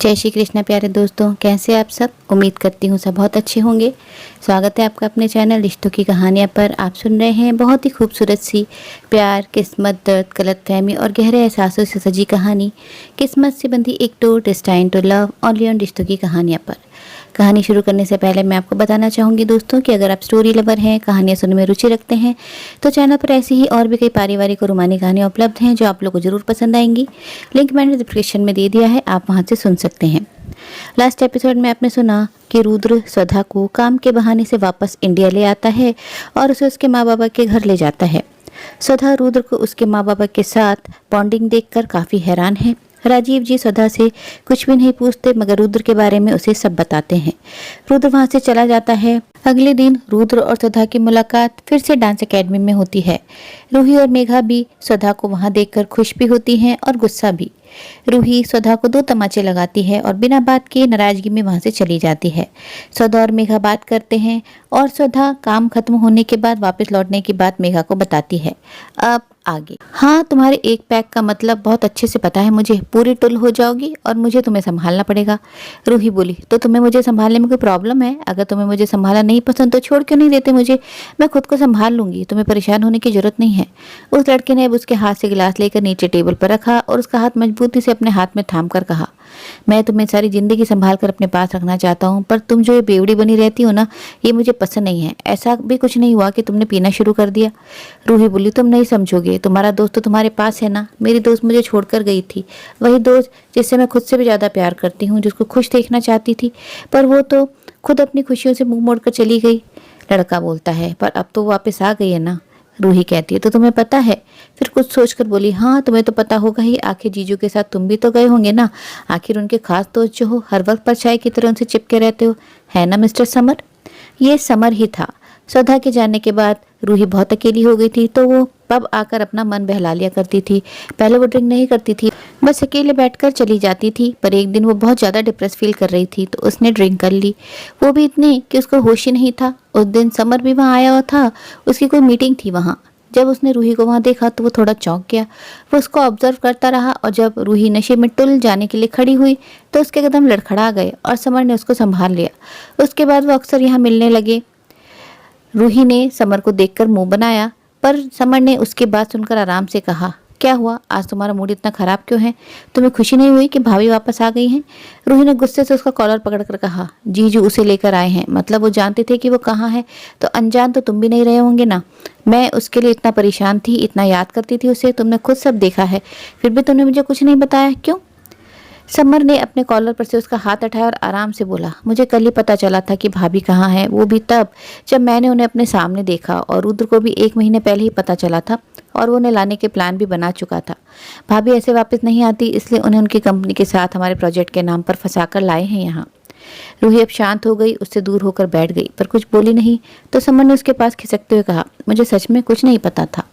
जय श्री कृष्ण प्यारे दोस्तों, कैसे आप सब। उम्मीद करती हूँ सब बहुत अच्छे होंगे। स्वागत है आपका अपने चैनल रिश्तों की कहानियाँ पर। आप सुन रहे हैं बहुत ही खूबसूरत सी प्यार, किस्मत, दर्द, गलतफहमी और गहरे एहसासों से सजी कहानी। किस्मत से बंधी एक टूर, destine to love, only on रिश्तों की कहानियाँ पर। कहानी शुरू करने से पहले मैं आपको बताना चाहूँगी दोस्तों कि अगर आप स्टोरी लवर हैं, कहानियाँ सुनने में रुचि रखते हैं, तो चैनल पर ऐसी ही और भी कई पारिवारिक और रोमानी कहानियाँ उपलब्ध हैं जो आप लोग को जरूर पसंद आएंगी। लिंक मैंने डिस्क्रिप्शन में दे दिया है, आप वहाँ से सुन सकते हैं। लास्ट एपिसोड में आपने सुना कि रुद्र स्वधा को काम के बहाने से वापस इंडिया ले आता है और उसे उसके माँ बाबा के घर ले जाता है। स्वधा रुद्र को उसके माँ बाबा के साथ बॉन्डिंग देखकर काफ़ी हैरान है। राजीव जी स्वधा से कुछ भी नहीं पूछते मगर रुद्र के बारे में उसे सब बताते हैं। रुद्र वहां से चला जाता है। अगले दिन रुद्र और स्वधा की मुलाकात फिर से डांस एकेडमी में होती है। रूही और मेघा भी स्वधा को वहां देखकर खुश भी होती हैं और गुस्सा भी। रूही स्वधा को 2 तमाचे लगाती है और बिना बात किए नाराजगी में वहां से चली जाती है। स्वधा और मेघा बात करते हैं और स्वधा काम खत्म होने के बाद वापस लौटने की बात मेघा को बताती है। अब आगे। हाँ, तुम्हारे एक पैक का मतलब बहुत अच्छे से पता है मुझे। पूरी टुल हो जाओगी और मुझे तुम्हें संभालना पड़ेगा। रूही बोली, तो तुम्हें मुझे संभालने में कोई प्रॉब्लम है? अगर तुम्हें मुझे संभालना नहीं पसंद तो छोड़ क्यों नहीं देते मुझे? मैं खुद को संभाल लूंगी, तुम्हें परेशान होने की जरूरत नहीं है। उस लड़के ने अब उसके हाथ से गिलास लेकर नीचे टेबल पर रखा और उसका हाथ मजबूती से अपने हाथ में थाम कर कहा, मैं तुम्हें सारी जिंदगी संभाल कर अपने पास रखना चाहता हूँ, पर तुम जो ये बेवड़ी बनी रहती हो ना, ये मुझे पसंद नहीं है। ऐसा भी कुछ नहीं हुआ कि तुमने पीना शुरू कर दिया। रूही बोली, तुम नहीं समझोगे, तुम्हारा दोस्त तो तुम्हारे पास है ना। मेरी दोस्त मुझे छोड़कर गई थी, वही दोस्त जिससे मैं खुद से भी ज्यादा प्यार करती हूँ, जिसको खुश देखना चाहती थी, पर वो तो खुद अपनी खुशियों से मुंह मोड़कर चली गई। लड़का बोलता है, पर अब तो वापस आ गई है ना। रूही कहती है, तो तुम्हें पता है? फिर कुछ सोचकर बोली, हाँ तुम्हें तो पता होगा ही, आखिर जीजू के साथ तुम भी तो गए होंगे ना। आखिर उनके खास दोस्त जो हो, हर वक्त परछाई की तरह उनसे चिपके रहते हो, है ना मिस्टर समर। ये समर ही था। स्वधा के जाने के बाद रूही बहुत अकेली हो गई थी, तो वो पब आकर अपना मन बहला लिया करती थी। पहले वो ड्रिंक नहीं करती थी, बस अकेले बैठकर चली जाती थी, पर एक दिन वो बहुत ज़्यादा डिप्रेस फील कर रही थी तो उसने ड्रिंक कर ली, वो भी इतनी कि उसको होश ही नहीं था। उस दिन समर भी वहाँ आया हुआ था, उसकी कोई मीटिंग थी वहाँ। जब उसने रूही को वहाँ देखा तो वो थोड़ा चौंक गया। वो उसको ऑब्जर्व करता रहा और जब रूही नशे में टुल जाने के लिए खड़ी हुई तो उसके कदम लड़खड़ा गए और समर ने उसको संभाल लिया। उसके बाद वो अक्सर यहाँ मिलने लगे। रूही ने समर को देखकर मुंह बनाया, पर समर ने उसकी बात सुनकर आराम से कहा, क्या हुआ, आज तुम्हारा मूड इतना खराब क्यों है? तुम्हें खुशी नहीं हुई कि भाभी वापस आ गई हैं? रूही ने गुस्से से उसका कॉलर पकड़कर कहा, जीजू उसे लेकर आए हैं, मतलब वो जानते थे कि वो कहाँ है, तो अनजान तो तुम भी नहीं रहे होंगे ना। मैं उसके लिए इतना परेशान थी, इतना याद करती थी उसे, तुमने खुद सब देखा है, फिर भी तुमने मुझे कुछ नहीं बताया, क्यों? समर ने अपने कॉलर पर से उसका हाथ उठाया और आराम से बोला, मुझे कल ही पता चला था कि भाभी कहाँ है, वो भी तब जब मैंने उन्हें अपने सामने देखा, और रुद्र को भी 1 महीने पहले ही पता चला था और वो उन्हें लाने के प्लान भी बना चुका था। भाभी ऐसे वापस नहीं आती, इसलिए उन्हें उनकी कंपनी के साथ हमारे प्रोजेक्ट के नाम पर फंसाकर लाए हैं यहाँ। रूही अब शांत हो गई, उससे दूर होकर बैठ गई, पर कुछ बोली नहीं। तो समर ने उसके पास खिसकते हुए कहा, मुझे सच में कुछ नहीं पता था।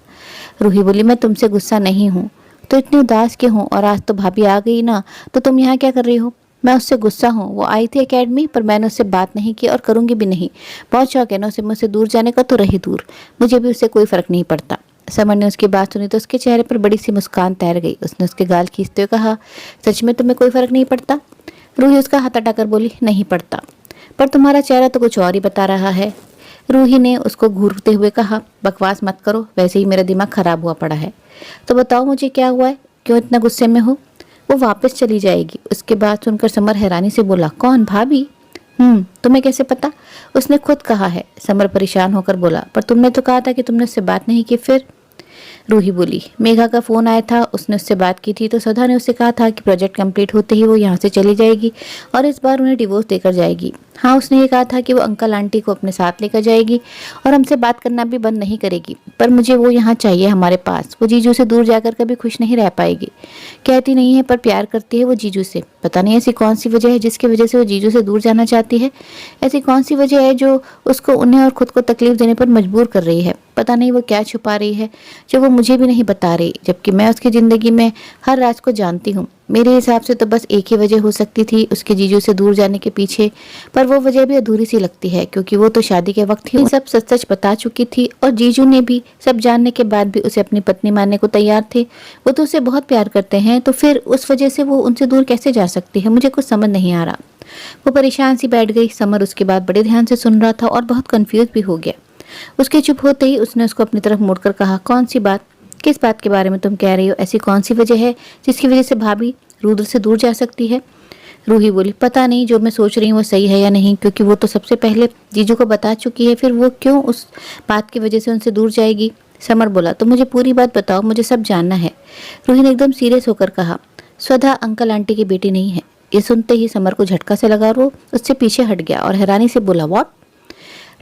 रूही बोली, मैं तुमसे गुस्सा नहीं हूँ, तो इतनी उदास क्यों हो? और आज तो भाभी आ गई ना, तो तुम यहाँ क्या कर रही हो? मैं उससे गुस्सा हूँ, वो आई थी एकेडमी, पर मैंने उससे बात नहीं की और करूँगी भी नहीं। बहुत शौक है ना उसे मुझसे दूर जाने का, तो रही दूर, मुझे भी उससे कोई फर्क नहीं पड़ता। समर ने उसकी बात सुनी तो उसके चेहरे पर बड़ी सी मुस्कान तैर गई। उसने उसके गाल खींचते हुए कहा, सच में तुम्हें कोई फर्क नहीं पड़ता? रूही उसका हाथ हटाकर बोली, नहीं पड़ता, पर तुम्हारा चेहरा तो कुछ और ही बता रहा है। रूही ने उसको घूरते हुए कहा, बकवास मत करो, वैसे ही मेरा दिमाग खराब हुआ पड़ा है। तो बताओ मुझे क्या हुआ है, क्यों इतना गुस्से में हो? वो वापस चली जाएगी। उसके बाद सुनकर समर हैरानी से बोला, कौन, भाभी? तुम्हें कैसे पता? उसने खुद कहा है। समर परेशान होकर बोला, पर तुमने तो कहा था कि तुमने उससे बात नहीं की। फिर रूही बोली, मेघा का फोन आया था, उसने उससे बात की थी, तो सदा ने उससे कहा था कि प्रोजेक्ट कंप्लीट होते ही वो यहाँ से चली जाएगी और इस बार उन्हें डिवोर्स देकर जाएगी। हाँ, उसने ये कहा था कि वो अंकल आंटी को अपने साथ लेकर जाएगी और हमसे बात करना भी बंद नहीं करेगी, पर मुझे वो यहाँ चाहिए हमारे पास। वो जीजू से दूर जाकर कभी खुश नहीं रह पाएगी। कहती नहीं है पर प्यार करती है वो जीजू से। पता नहीं ऐसी कौन सी वजह है जिसकी वजह से वो जीजू से दूर जाना चाहती है। ऐसी कौन सी वजह है जो उसको उन्हें और खुद को तकलीफ देने पर मजबूर कर रही है। पता नहीं वो क्या छुपा रही है जो वो मुझे भी नहीं बता रही, जबकि मैं उसकी ज़िंदगी में हर राज को जानती हूँ। मेरे हिसाब से तो बस एक ही वजह हो सकती थी उसके जीजू से दूर जाने के पीछे, पर वो वजह भी अधूरी सी लगती है क्योंकि वो तो शादी के वक्त ही सब सच सच बता चुकी थी और जीजू ने भी सब जानने के बाद भी उसे अपनी पत्नी मानने को तैयार थे। वो तो उसे बहुत प्यार करते हैं, तो फिर उस वजह से वो उनसे दूर कैसे जा सकती है? मुझे कुछ समझ नहीं आ रहा। वो परेशान सी बैठ गई। समर उसके बाद बड़े ध्यान से सुन रहा था और बहुत कंफ्यूज भी हो गया। उसके चुप होते ही उसने उसको अपनी तरफ मुड़कर कहा, कौन सी बात? किस बात के बारे में तुम कह रही हो? ऐसी कौन सी वजह है जिसकी वजह से भाभी रुद्र से दूर जा सकती है? रूही बोली, पता नहीं जो मैं सोच रही हूँ वो सही है या नहीं, क्योंकि वो तो सबसे पहले जीजू को बता चुकी है, फिर वो क्यों उस बात की वजह से उनसे दूर जाएगी? समर बोला, तो मुझे पूरी बात बताओ, मुझे सब जानना है। रूही ने एकदम सीरियस होकर कहा, स्वधा अंकल आंटी की बेटी नहीं है। ये सुनते ही समर को झटका से लगा। वो उससे पीछे हट गया और हैरानी से बोला, व्हाट?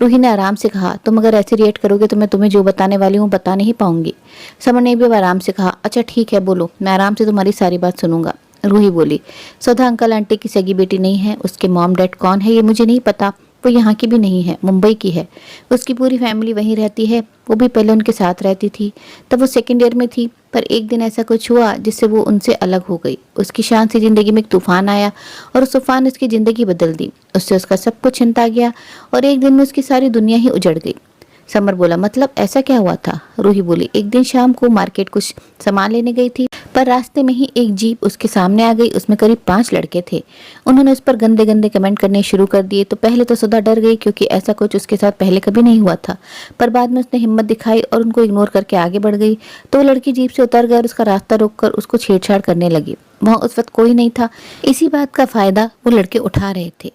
रूही ने आराम से कहा, तुम अगर ऐसे रिएक्ट करोगे तो मैं तुम्हें जो बताने वाली हूँ बता नहीं पाऊंगी। समर ने भी अब आराम से कहा, अच्छा ठीक है बोलो, मैं आराम से तुम्हारी सारी बात सुनूंगा। रूही बोली, स्वधा अंकल आंटी की सगी बेटी नहीं है। उसके मॉम डैड कौन है ये मुझे नहीं पता। वो यहाँ की भी नहीं है, मुंबई की है। उसकी पूरी फैमिली वहीं रहती है। वो भी पहले उनके साथ रहती थी, तब वो सेकेंड ईयर में थी। पर एक दिन ऐसा कुछ हुआ जिससे वो उनसे अलग हो गई। उसकी शांत सी जिंदगी में एक तूफान आया और उस तूफान ने उसकी जिंदगी बदल दी। उससे उसका सब कुछ छिनता गया और एक दिन में उसकी सारी दुनिया ही उजड़ गई। समर बोला, मतलब ऐसा क्या हुआ था? रूही बोली, एक दिन शाम को मार्केट कुछ सामान लेने गई थी, पर रास्ते में ही एक जीप उसके सामने आ गई। उसमें करीब 5 लड़के थे। उन्होंने उस पर गंदे गंदे कमेंट करने शुरू कर दिए। तो पहले तो सुधा डर गई क्योंकि ऐसा कुछ उसके साथ पहले कभी नहीं हुआ था, पर बाद में उसने हिम्मत दिखाई और उनको इग्नोर करके आगे बढ़ गई। तो वो लड़की जीप से उतर गई और उसका रास्ता रोककर उसको छेड़छाड़ करने लगी। वहां उस वक्त कोई नहीं था। इसी बात का फायदा वो लड़के उठा रहे थे।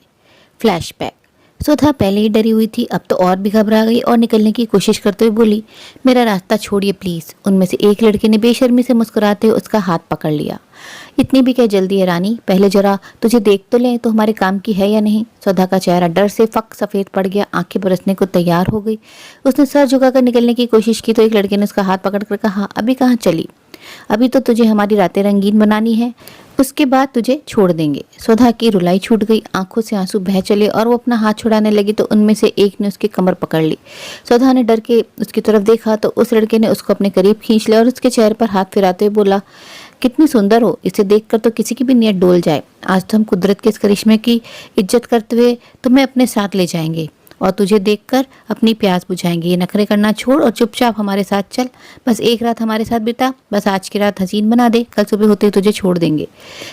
फ्लैशबैक। सुधा पहले ही डरी हुई थी, अब तो और भी घबरा गई और निकलने की कोशिश करते हुए बोली, मेरा रास्ता छोड़िए प्लीज। उनमें से एक लड़के ने बेशर्मी से मुस्कुराते हुए उसका हाथ पकड़ लिया। इतनी भी क्या जल्दी है रानी, पहले जरा तुझे देख तो ले, तो हमारे काम की है या नहीं। सुधा का चेहरा डर से फक सफेद पड़ गया, आंखें बरसने को तैयार हो गई। उसने सर झुकाकर निकलने की कोशिश की तो एक लड़के ने उसका हाथ पकड़कर कहा, अभी कहाँ चली? अभी तो तुझे हमारी रातें रंगीन बनानी है, उसके बाद तुझे छोड़ देंगे। सुधा की रुलाई छूट गई, आंखों से आंसू बह चले और वो अपना हाथ छुड़ाने लगी तो उनमें से एक ने उसकी कमर पकड़ ली। सुधा ने डर के उसकी तरफ देखा तो उस लड़के ने उसको अपने करीब खींच लिया और उसके चेहरे पर हाथ फिराते हुए बोला, कितनी सुंदर हो, इसे देखकर तो किसी की भी नीयत डोल जाए। आज तो हम कुदरत के इस करिश्मे की इज्जत करते हुए तुम्हें अपने साथ ले जाएंगे और तुझे देखकर अपनी प्यास बुझाएंगे। ये नखरे करना छोड़ और चुपचाप हमारे साथ चल। बस एक रात हमारे साथ बिता, बस आज की रात हसीन बना दे, कल सुबह होते ही तुझे छोड़ देंगे।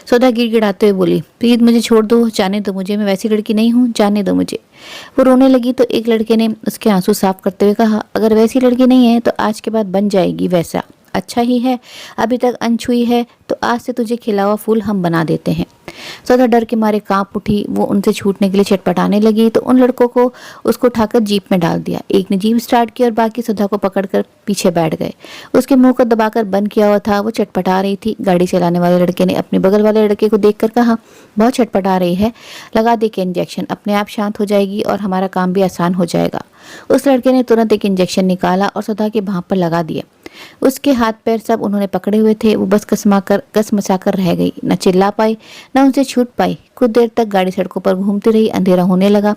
सुधा गिड़गिड़ाते हुए बोली, प्लीज मुझे छोड़ दो, जाने दो मुझे, मैं वैसी लड़की नहीं हूँ, जाने दो मुझे। वो रोने लगी तो एक लड़के ने उसके आंसू साफ करते हुए कहा, अगर वैसी लड़की नहीं है तो आज के बाद बन जाएगी वैसा। अच्छा ही है अभी तक अनछुई है, तो आज से तुझे खिला हुआ फूल हम बना देते हैं। सुधा डर के मारे कांप उठी। वो उनसे छूटने के लिए चटपटाने लगी तो उन लड़कों को उसको उठाकर जीप में डाल दिया। एक ने जीप स्टार्ट की और बाकी सुधा को पकड़कर पीछे बैठ गए। उसके मुंह को दबाकर बंद किया हुआ था, वो चटपटा रही थी। गाड़ी चलाने वाले लड़के ने अपने बगल वाले लड़के को देखकर कहा, बहुत चटपटा रही है, लगा दे के इंजेक्शन, अपने आप शांत हो जाएगी और हमारा काम भी आसान हो जाएगा। उस लड़के ने तुरंत एक इंजेक्शन निकाला और सुधा के भांप पर लगा दिया। उसके हाथ पैर सब उन्होंने पकड़े हुए थे। वो बस कसमसाकर रह गई, न चिल्ला पाई न उनसे छूट पाई। कुछ देर तक गाड़ी सड़कों पर घूमती रही। अंधेरा होने लगा।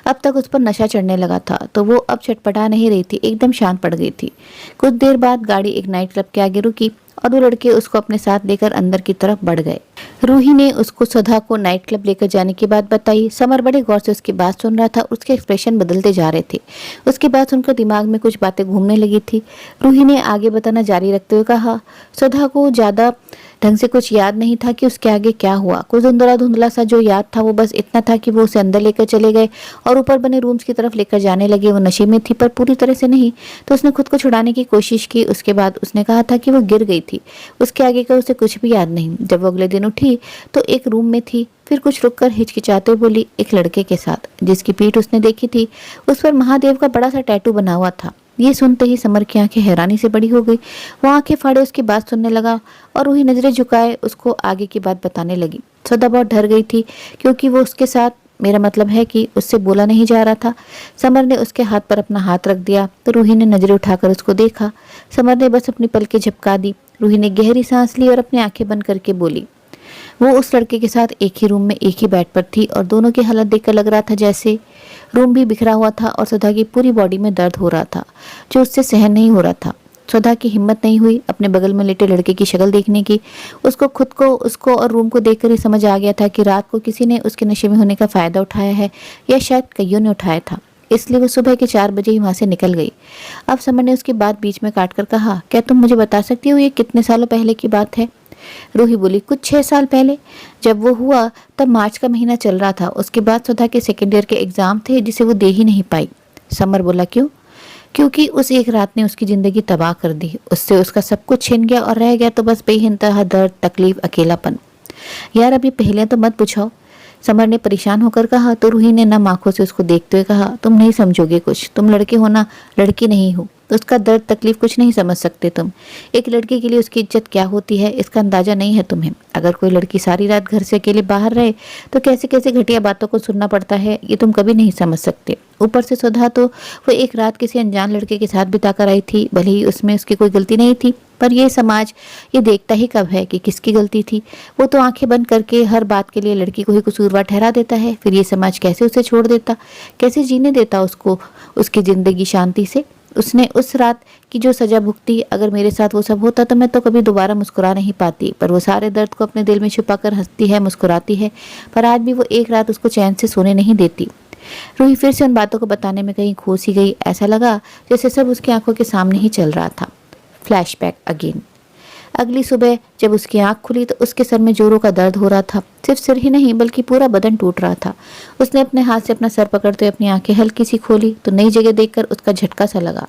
अब तक उस पर नशा चढ़ने लगा था तो वो अब चटपटा नहीं रही थी, एकदम शांत पड़ गई थी। कुछ देर बाद गाड़ी एक नाइट क्लब के आगे रुकी और वो लड़के उसको अपने साथ लेकर अंदर की तरफ बढ़ गए। रूही ने उसको सुधा को नाइट क्लब लेकर जाने की बात बताई। समर बड़े गौर से उसकी बात सुन रहा था। उसके एक्सप्रेशन बदलते जा रहे थे। उसकी बात सुनकर दिमाग में कुछ बातें घूमने लगी थी। रूही ने आगे बताना जारी रखते हुए कहा, सुधा को ज्यादा ढंग से कुछ याद नहीं था कि उसके आगे क्या हुआ। कुछ धुंधला धुंधला सा जो याद था वो बस इतना था कि वो उसे अंदर लेकर चले गए और ऊपर बने रूम्स की तरफ लेकर जाने लगे। वो नशे में थी पर पूरी तरह से नहीं, तो उसने खुद को छुड़ाने की कोशिश की। उसके बाद उसने कहा था कि वो गिर गई थी। उसके आगे का उसे कुछ भी याद नहीं। जब वो अगले दिन उठी तो एक रूम में थी। फिर कुछ रुककर हिचकिचाते हुए बोली, एक लड़के के साथ जिसकी पीठ उसने देखी थी, उस पर महादेव का बड़ा सा टैटू बना हुआ था। ये सुनते ही समर की आंखें हैरानी से बड़ी हो गई। वो आंखें फाड़े उसकी बात सुनने लगा और वही नजरें झुकाए उसको आगे की बात बताने लगी। सुधा बहुत डर गई थी क्योंकि वो उसके साथ, मेरा मतलब है कि उससे बोला नहीं जा रहा था। समर ने उसके हाथ पर अपना हाथ रख दिया तो रूही ने नजरें उठाकर उसको देखा। समर ने बस अपनी पलकें झपका दी। रूही ने गहरी सांस ली और अपनी आंखें बंद करके बोली, वो उस लड़के के साथ एक ही रूम में एक ही बेड पर थी और दोनों की हालत देखकर लग रहा था जैसे रूम भी बिखरा हुआ था और सुधा की पूरी बॉडी में दर्द हो रहा था जो उससे सहन नहीं हो रहा था। सुधा की हिम्मत नहीं हुई अपने बगल में लेटे लड़के की शक्ल देखने की। उसको खुद को, उसको और रूम को देखकर ही समझ आ गया था कि रात को किसी ने उसके नशे में होने का फायदा उठाया है या शायद कईयों ने उठाया था। इसलिए वो सुबह के 4 बजे ही वहां से निकल गई। अब समर ने उसकी बात बीच में काट कर कहा, क्या तुम मुझे बता सकती हो ये कितने सालों पहले की बात है? रूही बोली, कुछ 6 साल पहले। जब वो हुआ तब मार्च का महीना चल रहा था। उसके बाद सुधा के सेकेंड ईयर के एग्जाम थे जिसे वो दे ही नहीं पाई। समर बोला, क्यों? क्योंकि उस एक रात ने उसकी जिंदगी तबाह कर दी। उससे उसका सब कुछ छिन गया और रह गया तो बस बेइंतहा दर्द, तकलीफ, अकेलापन। यार अभी पहले तो मत पूछाओ, समर ने परेशान होकर कहा। तो रूही ने नम आंखों से उसको देखते हुए कहा, तुम नहीं समझोगे कुछ, तुम लड़के हो ना, लड़की नहीं हो। तो उसका दर्द, तकलीफ कुछ नहीं समझ सकते तुम। एक लड़की के लिए उसकी इज्जत क्या होती है इसका अंदाजा नहीं है तुम्हें। अगर कोई लड़की सारी रात घर से अकेले बाहर रहे तो कैसे कैसे घटिया बातों को सुनना पड़ता है ये तुम कभी नहीं समझ सकते। ऊपर से सुधा तो वो एक रात किसी अनजान लड़के के साथ बिताकर आई थी। भले ही उसमें उसकी कोई गलती नहीं थी, पर ये समाज ये देखता ही कब है कि किसकी गलती थी। वो तो आंखें बंद करके हर बात के लिए लड़की को ही कसूरवार ठहरा देता है। फिर ये समाज कैसे उसे छोड़ देता, कैसे जीने देता उसको उसकी जिंदगी शांति से। उसने उस रात की जो सजा भुगती, अगर मेरे साथ वो सब होता तो मैं तो कभी दोबारा मुस्कुरा नहीं पाती। पर वो सारे दर्द को अपने दिल में छुपाकर हंसती है, मुस्कुराती है। पर आज भी वो एक रात उसको चैन से सोने नहीं देती। रूही फिर से उन बातों को बताने में कहीं खो सी गई। ऐसा लगा जैसे सब उसकी आंखों के सामने ही चल रहा था। Flashback again. अगली सुबह जब उसकी आंख खुली तो उसके सर में जोरों का दर्द हो रहा था। सिर्फ सिर ही नहीं बल्कि पूरा बदन टूट रहा था। उसने अपने हाथ से अपना सर पकड़ते हुए अपनी आंखें हल्की सी खोली तो नई जगह देखकर उसका झटका सा लगा।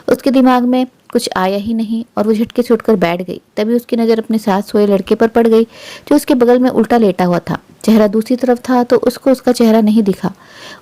उसके दिमाग में कुछ आया ही नहीं और वो झटके से उठकर बैठ गई। तभी उसकी नजर अपने साथ सोए लड़के पर पड़ गई जो उसके बगल में उल्टा लेटा हुआ था। चेहरा दूसरी तरफ था तो उसको उसका चेहरा नहीं दिखा।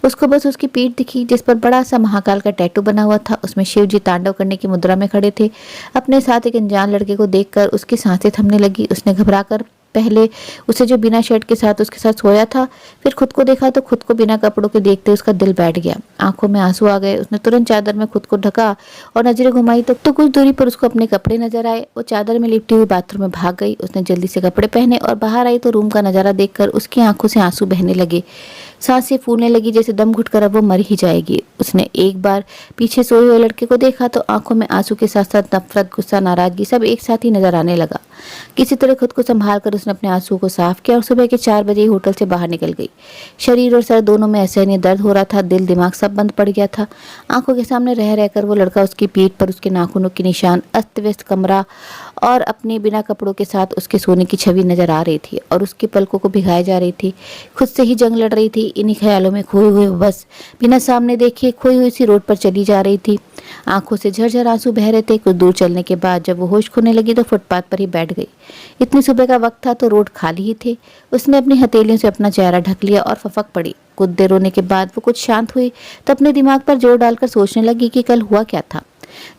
उसको बस उसकी पीठ दिखी जिस पर बड़ा सा महाकाल का टैटू बना हुआ था। उसमें शिव जी तांडव करने की मुद्रा में खड़े थे। अपने साथ एक अनजान लड़के को देखकर उसकी सांसें थमने लगी। उसने घबराकर पहले उसे जो बिना शर्ट के साथ उसके साथ सोया था, फिर खुद को देखा तो खुद को बिना कपड़ों के देखते उसका दिल बैठ गया। आंखों में आंसू आ गए। उसने तुरंत चादर में खुद को ढका और नजरें घुमाई तो कुछ दूरी पर उसको अपने कपड़े नजर आए। वो चादर में लिपटी हुई बाथरूम में भाग गई। उसने जल्दी से कपड़े पहने और बाहर आई तो रूम का नजारा देखकर उसकी आंखों से आंसू बहने लगे। सांसें फूलने लगी जैसे दम घुटकर अब वो मर ही जाएगी। उसने एक बार पीछे सोए हुए लड़के को देखा तो आंखों में आंसू के साथ साथ नफरत, गुस्सा, नाराजगी सब एक साथ ही नजर आने लगा। किसी तरह खुद को संभाल कर उसने अपने आंसुओं को साफ किया और सुबह के 4 बजे ही होटल से बाहर निकल गई। शरीर और सर दोनों में असहनीय दर्द हो रहा था। दिल दिमाग सब बंद पड़ गया था। आंखों के सामने रह रहकर वो लड़का, उसकी पीठ पर उसके नाखूनों के निशान, अस्त व्यस्त कमरा और अपने बिना कपड़ों के साथ उसके सोने की छवि नजर आ रही थी और उसकी पलकों को भिगाई जा रही थी। खुद से ही जंग लड़ रही थी। इन्हीं ख्यालों में खोए हुए बस बिना सामने देखे खोई हुई सी रोड पर चली जा रही थी। आंखों से झरझर आंसू बह रहे थे। कुछ दूर चलने के बाद जब वो होश खोने लगी तो फुटपाथ पर ही बैठ गई। इतनी सुबह का वक्त था तो रोड खाली ही थे। उसने अपनी हथेलियों से अपना चेहरा ढक लिया और फफक पड़ी। कुछ देर रोने के बाद वो कुछ शांत हुई तो अपने दिमाग पर जोर डालकर सोचने लगी कि कल हुआ क्या था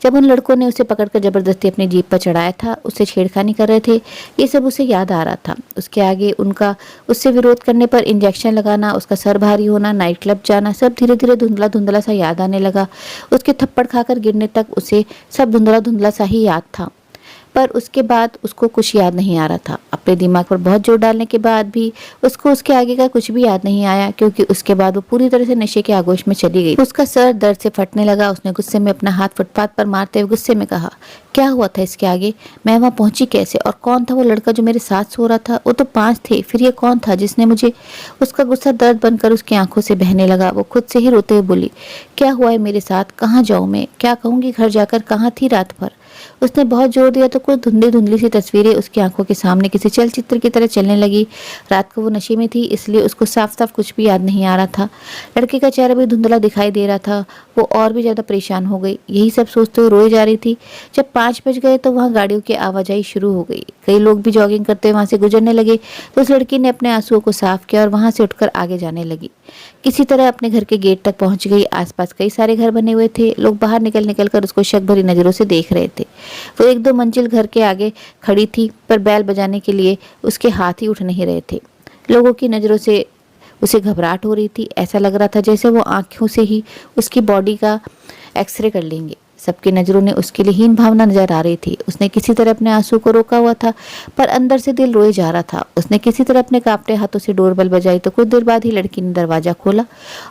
जब उन लड़कों ने उसे पकड़कर जबरदस्ती अपनी जीप पर चढ़ाया था, उससे छेड़खानी कर रहे थे। ये सब उसे याद आ रहा था। उसके आगे उनका उससे विरोध करने पर इंजेक्शन लगाना, उसका सर भारी होना, नाइट क्लब जाना, सब धीरे धीरे धुंधला धुंधला सा याद आने लगा। उसके थप्पड़ खाकर गिरने तक उसे सब धुंधला धुंधला सा ही याद था। पर उसके बाद उसको कुछ याद नहीं आ रहा था। अपने दिमाग पर बहुत जोर डालने के बाद भी उसको उसके आगे का कुछ भी याद नहीं आया, क्योंकि उसके बाद वो पूरी तरह से नशे के आगोश में चली गई। उसका सर दर्द से फटने लगा। उसने गुस्से में अपना हाथ फुटपाथ पर मारते हुए गुस्से में कहा, क्या हुआ था इसके आगे? मैं वहां पहुंची कैसे? और कौन था वो लड़का जो मेरे साथ सो रहा था? वो तो 5 थे, फिर ये कौन था जिसने मुझे? उसका गुस्सा दर्द बनकर उसकी आंखों से बहने लगा। वो खुद से ही रोते हुए बोली, क्या हुआ है मेरे साथ? कहाँ जाऊं मैं? क्या कहूंगी घर जाकर? कहाँ थी रात भर? उसने बहुत जोर दिया तो कुछ धुंधली धुंधली सी तस्वीरें उसकी आंखों के सामने किसी चलचित्र की तरह चलने लगी। रात को वो नशे में थी इसलिए उसको साफ साफ कुछ भी याद नहीं आ रहा था। लड़के का चेहरा भी धुंधला दिखाई दे रहा था। वो और भी ज्यादा परेशान हो गई। यही सब सोचते हुए रोई जा रही थी। जब 5 बज गए तो वहाँ गाड़ियों की आवाजाही शुरू हो गई। कई लोग भी जॉगिंग करते हुए वहां से गुजरने लगे तो उस लड़की ने अपने आंसुओं को साफ किया और वहां से उठकर आगे जाने लगी। किसी तरह अपने घर के गेट तक पहुंच गई। आसपास कई सारे घर बने हुए थे। लोग बाहर निकल निकल कर उसको शक भरी नजरों से देख रहे थे। वो 1-2 मंजिल घर के आगे खड़ी थी, पर बैल बजाने के लिए उसके हाथ ही उठ नहीं रहे थे। लोगों की नजरों से उसे घबराहट हो रही थी। ऐसा लग रहा था जैसे वो आंखों से ही उसकी बॉडी का एक्सरे कर लेंगे। सबकी नज़रों ने उसके लिए हीन भावना नजर आ रही थी। उसने किसी तरह अपने आंसू को रोका हुआ था, पर अंदर से दिल रोए जा रहा था। उसने किसी तरह अपने कांपते हाथों से डोरबेल बजाई तो कुछ देर बाद ही लड़की ने दरवाजा खोला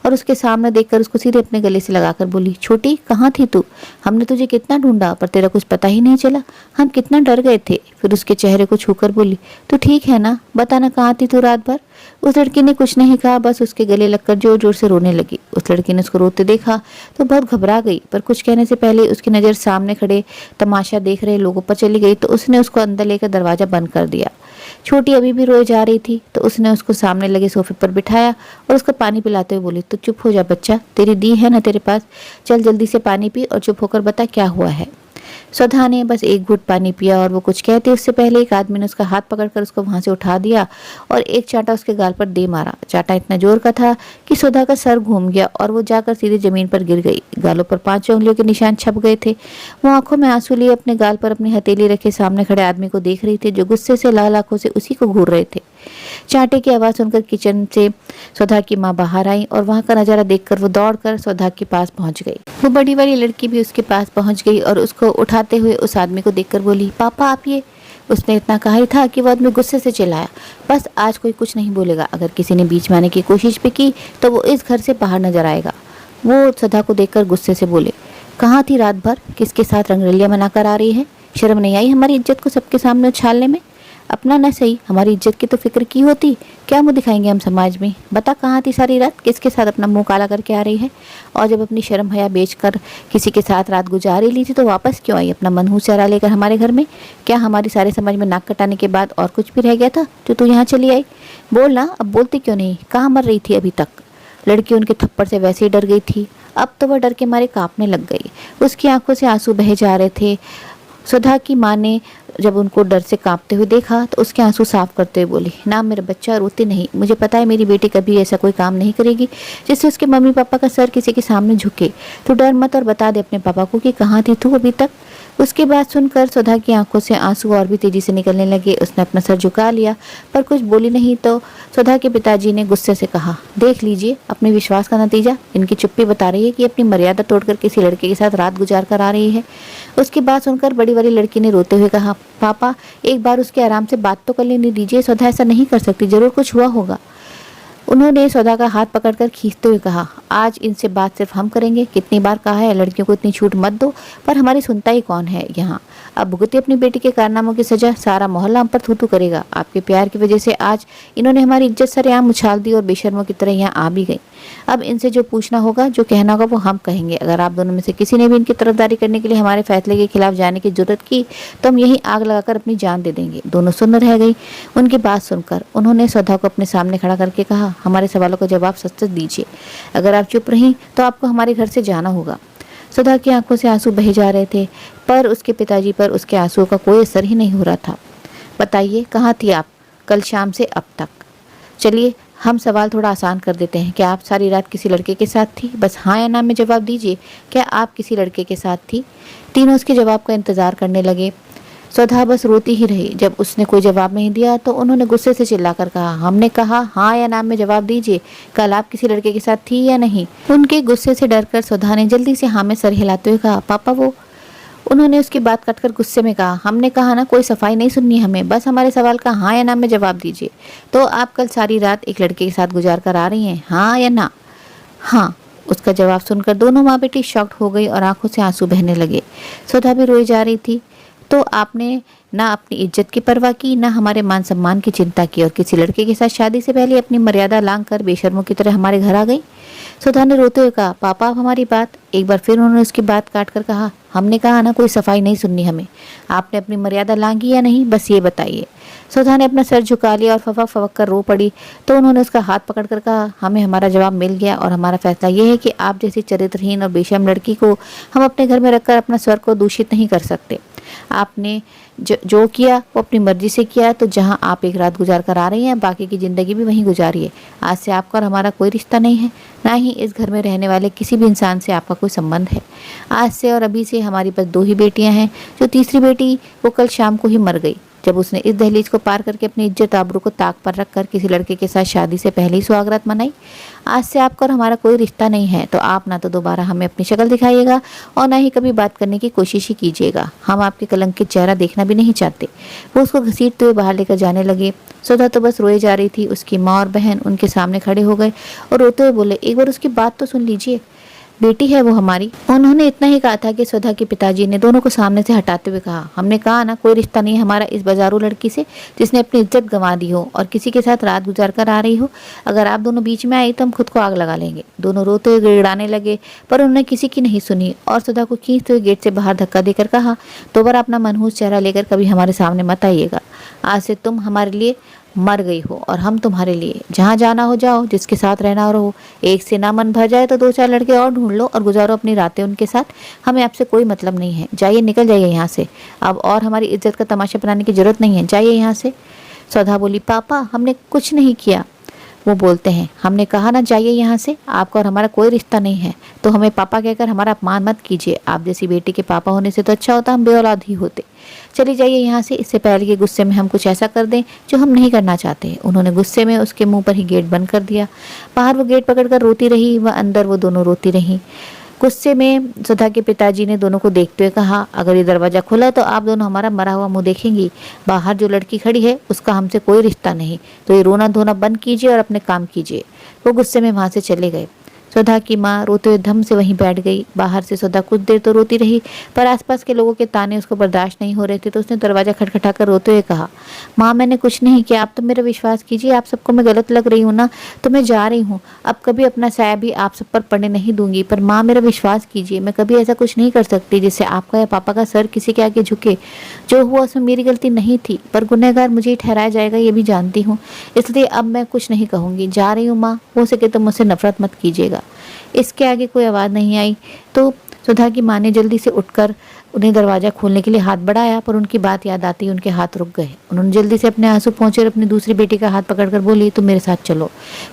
और उसके सामने देखकर उसको सीधे अपने गले से लगाकर बोली, छोटी कहाँ थी तू? हमने तुझे कितना ढूंढा पर तेरा कुछ पता ही नहीं चला। हम कितना डर गए थे। फिर उसके चेहरे को छूकर बोली, तू ठीक है ना? बताना कहाँ थी तू रात भर? उस लड़की ने कुछ नहीं कहा, बस उसके गले लगकर जोर जोर से रोने लगी। उस लड़की ने उसको रोते देखा तो बहुत घबरा गई, पर कुछ कहने से पहले उसकी नज़र सामने खड़े तमाशा देख रहे लोगों पर चली गई तो उसने उसको अंदर लेकर दरवाजा बंद कर दिया। छोटी अभी भी रोए जा रही थी तो उसने उसको सामने लगे सोफे पर बिठाया और उसको पानी पिलाते हुए बोली, तो चुप हो जा बच्चा, तेरी दी है ना तेरे पास, चल जल्दी से पानी पी और चुप होकर बता क्या हुआ है। सुधा ने बस एक घूंट पानी पिया और वो कुछ कहते उससे पहले एक आदमी ने उसका हाथ पकड़कर उसको वहां से उठा दिया और एक चांटा उसके गाल पर दे मारा। चांटा इतना जोर का था कि सुधा का सर घूम गया और वो जाकर सीधे जमीन पर गिर गई। गालों पर 5 उंगलियों के निशान छप गए थे। वो आंखों में आंसू लिए अपने गाल पर अपनी हथेली रखे सामने खड़े आदमी को देख रही थी, जो गुस्से से लाल आंखों से उसी को घूर रहे थे। चांटे की आवाज सुनकर किचन से सुधा की माँ बाहर आई और वहां का नजारा देखकर वो दौड़कर सुधा के पास पहुंच गई। वो बड़ी वाली लड़की भी उसके पास पहुंच गई और उसको उठाते हुए उस आदमी को देखकर बोली, पापा आप ये। उसने इतना कहा ही था कि वो आदमी गुस्से से चिल्लाया, बस आज कोई कुछ नहीं बोलेगा। अगर किसी ने बीच में आने की कोशिश भी की तो वो इस घर से बाहर नजर आएगा। वो सुधा को देखकर गुस्से से बोले, कहाँ थी रात भर? किसके साथ रंगरलियां मनाकर आ रही है? शर्म नहीं आई हमारी इज्जत को सबके सामने उछालने में? अपना न सही हमारी इज्जत की तो फिक्र की होती। क्या मुंह दिखाएंगे हम समाज में? बता कहाँ थी सारी रात? किसके साथ अपना मुंह काला करके आ रही है? और जब अपनी शर्म हया बेचकर किसी के साथ रात गुजार ही ली थी तो वापस क्यों आई अपना मनहूस चेहरा लेकर हमारे घर में? क्या हमारी सारे समाज में नाक कटाने के बाद और कुछ भी रह गया था जो तू यहाँ चली आई? बोल ना, अब बोलती क्यों नहीं? कहाँ मर रही थी अभी तक? लड़की उनके थप्पड़ से वैसे ही डर गई थी। अब तो वह डर के मारे कांपने लग गई। उसकी आंखों से आंसू बहे जा रहे थे। सुधा की माँ ने जब उनको डर से कांपते हुए देखा तो उसके आंसू साफ करते हुए बोली, ना मेरा बच्चा रोती नहीं। मुझे पता है मेरी बेटी कभी ऐसा कोई काम नहीं करेगी जिससे उसके मम्मी पापा का सर किसी के सामने झुके। तू डर मत और बता दे अपने पापा को कि कहाँ थी तू अभी तक। उसकी बात सुनकर सुधा की आंखों से आंसू और भी तेजी से निकलने लगे। उसने अपना सर झुका लिया पर कुछ बोली नहीं तो सुधा के पिताजी ने गुस्से से कहा, देख लीजिए अपने विश्वास का नतीजा। इनकी चुप्पी बता रही है कि अपनी मर्यादा तोड़कर किसी लड़के के साथ रात गुजार कर आ रही है। उसकी बात सुनकर बड़ी वाली लड़की ने रोते हुए कहा, पापा एक बार उसके आराम से बात तो कर लेने दीजिए। सुधा ऐसा नहीं कर सकती, जरूर कुछ हुआ होगा। उन्होंने सुधा का हाथ पकड़कर खींचते हुए कहा, आज इनसे बात सिर्फ हम करेंगे। कितनी बार कहा है लड़कियों को इतनी छूट मत दो, पर हमारी सुनता ही कौन है यहाँ। अब भुगती अपनी बेटी के कारनामों की सजा। सारा मोहल्ला हम पर थू करेगा। आपके प्यार की वजह से आज इन्होंने हमारी इज्जत सरेआम उछाल दी और बेशर्मों की तरह यहाँ आ भी गई। अब इनसे जो पूछना होगा, जो कहना होगा वो हम कहेंगे। अगर आप दोनों में से किसी ने भी इनकी तरफदारी करने के लिए हमारे फैसले के खिलाफ जाने की जरूरत की तो हम यहीं आग लगाकर अपनी जान दे देंगे। दोनों सुन रह गई। उनकी बात सुनकर उन्होंने सुधा को अपने सामने खड़ा करके कहा, हमारे सवालों का जवाब सच सच दीजिए। अगर आप चुप रहीं तो आपको हमारे घर से जाना होगा। सुधा की आंखों से आंसू बहे जा रहे थे पर उसके पिताजी पर उसके आंसुओं का कोई असर ही नहीं हो रहा था। बताइए कहाँ थी आप कल शाम से अब तक? चलिए हम सवाल थोड़ा आसान कर देते हैं। क्या आप सारी रात किसी लड़के के साथ थी? बस हाँ या ना में जवाब दीजिए। क्या आप किसी लड़के के साथ थी? तीनों उसके जवाब का इंतजार करने लगे। सुधा बस रोती ही रही। जब उसने कोई जवाब नहीं दिया तो उन्होंने गुस्से से चिल्लाकर कहा, हमने कहा हाँ या ना में जवाब दीजिए। कल आप किसी लड़के के साथ थी या नहीं? उनके गुस्से से डरकर सुधा ने जल्दी से हाँ में सर हिलाते हुए कहा, पापा वो। उन्होंने उसकी बात काटकर गुस्से में कहा, हमने कहा ना कोई सफाई नहीं सुननी हमें, बस हमारे सवाल का हाँ या ना में जवाब दीजिए। तो आप कल सारी रात एक लड़के के साथ गुजार कर आ रही हैं, हाँ या ना? हाँ। उसका जवाब सुनकर दोनों माँ बेटी शॉक्ड हो गई और आंखों से आंसू बहने लगे। सुधा भी रोई जा रही थी। तो आपने ना अपनी इज्जत की परवाह की, ना हमारे मान सम्मान की चिंता की और किसी लड़के के साथ शादी से पहले अपनी मर्यादा लांघ कर बेशर्मों की तरह हमारे घर आ गई। सुधा ने रोते हुए कहा, पापा आप हमारी बात। एक बार फिर उन्होंने उसकी बात काट कर कहा, हमने कहा ना कोई सफाई नहीं सुननी हमें। आपने अपनी मर्यादा लांघी या नहीं, बस ये बताइए। सुधा ने अपना सर झुका लिया और फवक फवक कर रो पड़ी। तो उन्होंने उसका हाथ पकड़कर कहा, हमें हमारा जवाब मिल गया और हमारा फैसला ये है कि आप जैसी चरित्रहीन और बेशर्म लड़की को हम अपने घर में रखकर अपना स्वर को दूषित नहीं कर सकते। आपने जो किया वो अपनी मर्जी से किया, तो जहां आप एक रात गुजार कर आ रही हैं बाकी की जिंदगी भी वहीं गुजारिए। आज से आपका और हमारा कोई रिश्ता नहीं है, ना ही इस घर में रहने वाले किसी भी इंसान से आपका कोई संबंध है। आज से और अभी से हमारी बस 2 ही बेटियां हैं, जो तीसरी बेटी वो कल शाम को ही मर गई। जब उसने इस दहलीज को पार करके अपनी इज्जत आबरू को ताक पर रखकर किसी लड़के के साथ शादी से पहले ही सुहागरात मनाई। आज से आपका और हमारा कोई रिश्ता नहीं है, तो आप ना तो दोबारा हमें अपनी शक्ल दिखाइएगा और ना ही कभी बात करने की कोशिश ही कीजिएगा। हम आपके कलंकित चेहरा देखना भी नहीं चाहते। वो उसको घसीटते हुए बाहर लेकर जाने लगे। सुधा तो बस रोए जा रही थी। उसकी माँ और बहन उनके सामने खड़े हो गए और रोते हुए बोले, एक बार उसकी बात तो सुन लीजिए, बेटी है वो हमारी। उन्होंने इतना ही कहा था कि सुधा के पिताजी ने दोनों को सामने से हटाते हुए कहा, हमने कहा ना, कोई रिश्ता नहीं हमारा इस बाजारू लड़की से जिसने अपनी इज्जत गंवा दी हो और किसी के साथ रात गुजार कर आ रही हो। अगर आप दोनों बीच में आई तो हम खुद को आग लगा लेंगे। दोनों रोते हुए गिड़गिड़ाने लगे, पर उन्होंने किसी की नहीं सुनी और सुधा को खींचते हुए गेट से बाहर धक्का देकर कहा, दोबारा अपना मनहूस चेहरा लेकर कभी हमारे सामने मत आइएगा। आज से तुम हमारे लिए मर गई हो और हम तुम्हारे लिए। जहाँ जाना हो जाओ, जिसके साथ रहना हो रहो। एक से ना मन भर जाए तो 2-4 लड़के और ढूंढ लो और गुजारो अपनी रातें उनके साथ। हमें आपसे कोई मतलब नहीं है। जाइए, निकल जाइए यहाँ से। अब और हमारी इज्जत का तमाशा बनाने की जरूरत नहीं है। जाइए यहाँ से। सुधा बोली, पापा हमने कुछ नहीं किया। वो बोलते हैं, हमने कहा ना, जाइए यहाँ से। आपका और हमारा कोई रिश्ता नहीं है, तो हमें पापा कहकर हमारा अपमान मत कीजिए। आप जैसी बेटी के पापा होने से तो अच्छा होता हम बेऔलाद ही होते। चली जाइए यहाँ से, इससे पहले कि गुस्से में हम कुछ ऐसा कर दें जो हम नहीं करना चाहते। उन्होंने गुस्से में उसके मुंह पर ही गेट बंद कर दिया। बाहर वो गेट पकड़कर रोती रही, वह अंदर वो दोनों रोती रहीं। गुस्से में सुधा के पिताजी ने दोनों को देखते हुए कहा, अगर ये दरवाजा खुला तो आप दोनों हमारा मरा हुआ मुंह देखेंगी। बाहर जो लड़की खड़ी है उसका हमसे कोई रिश्ता नहीं, तो ये रोना धोना बंद कीजिए और अपने काम कीजिए। वो गुस्से में वहां से चले गए। सुधा की माँ रोते हुए धम से वहीं बैठ गई। बाहर से सुधा कुछ देर तो रोती रही, पर आसपास के लोगों के ताने उसको बर्दाश्त नहीं हो रहे थे, तो उसने दरवाजा खटखटाकर रोते हुए कहा, माँ मैंने कुछ नहीं किया, आप तो मेरा विश्वास कीजिए। आप सबको मैं गलत लग रही हूँ ना, तो मैं जा रही हूँ। अब कभी अपना साया भी आप सब पर पड़ने नहीं दूंगी, पर माँ मेरा विश्वास कीजिए, मैं कभी ऐसा कुछ नहीं कर सकती जिससे आपका या पापा का सर किसी के आगे झुके। जो हुआ उसमें मेरी गलती नहीं थी, पर गुनहगार मुझे ही ठहराया जाएगा ये भी जानती हूँ, इसलिए अब मैं कुछ नहीं कहूँगी। जा रही हूँ माँ, हो सके तो मुझसे नफरत मत कीजिएगा। इसके आगे कोई आवाज़ नहीं आई, तो सुधा की माँ ने जल्दी से उठकर उन्हें दरवाज़ा खोलने के लिए हाथ बढ़ाया, पर उनकी बात याद आती उनके हाथ रुक गए। उन्होंने जल्दी से अपने आंसू पहुंचे और अपनी दूसरी बेटी का हाथ पकड़कर बोली, तुम मेरे साथ चलो।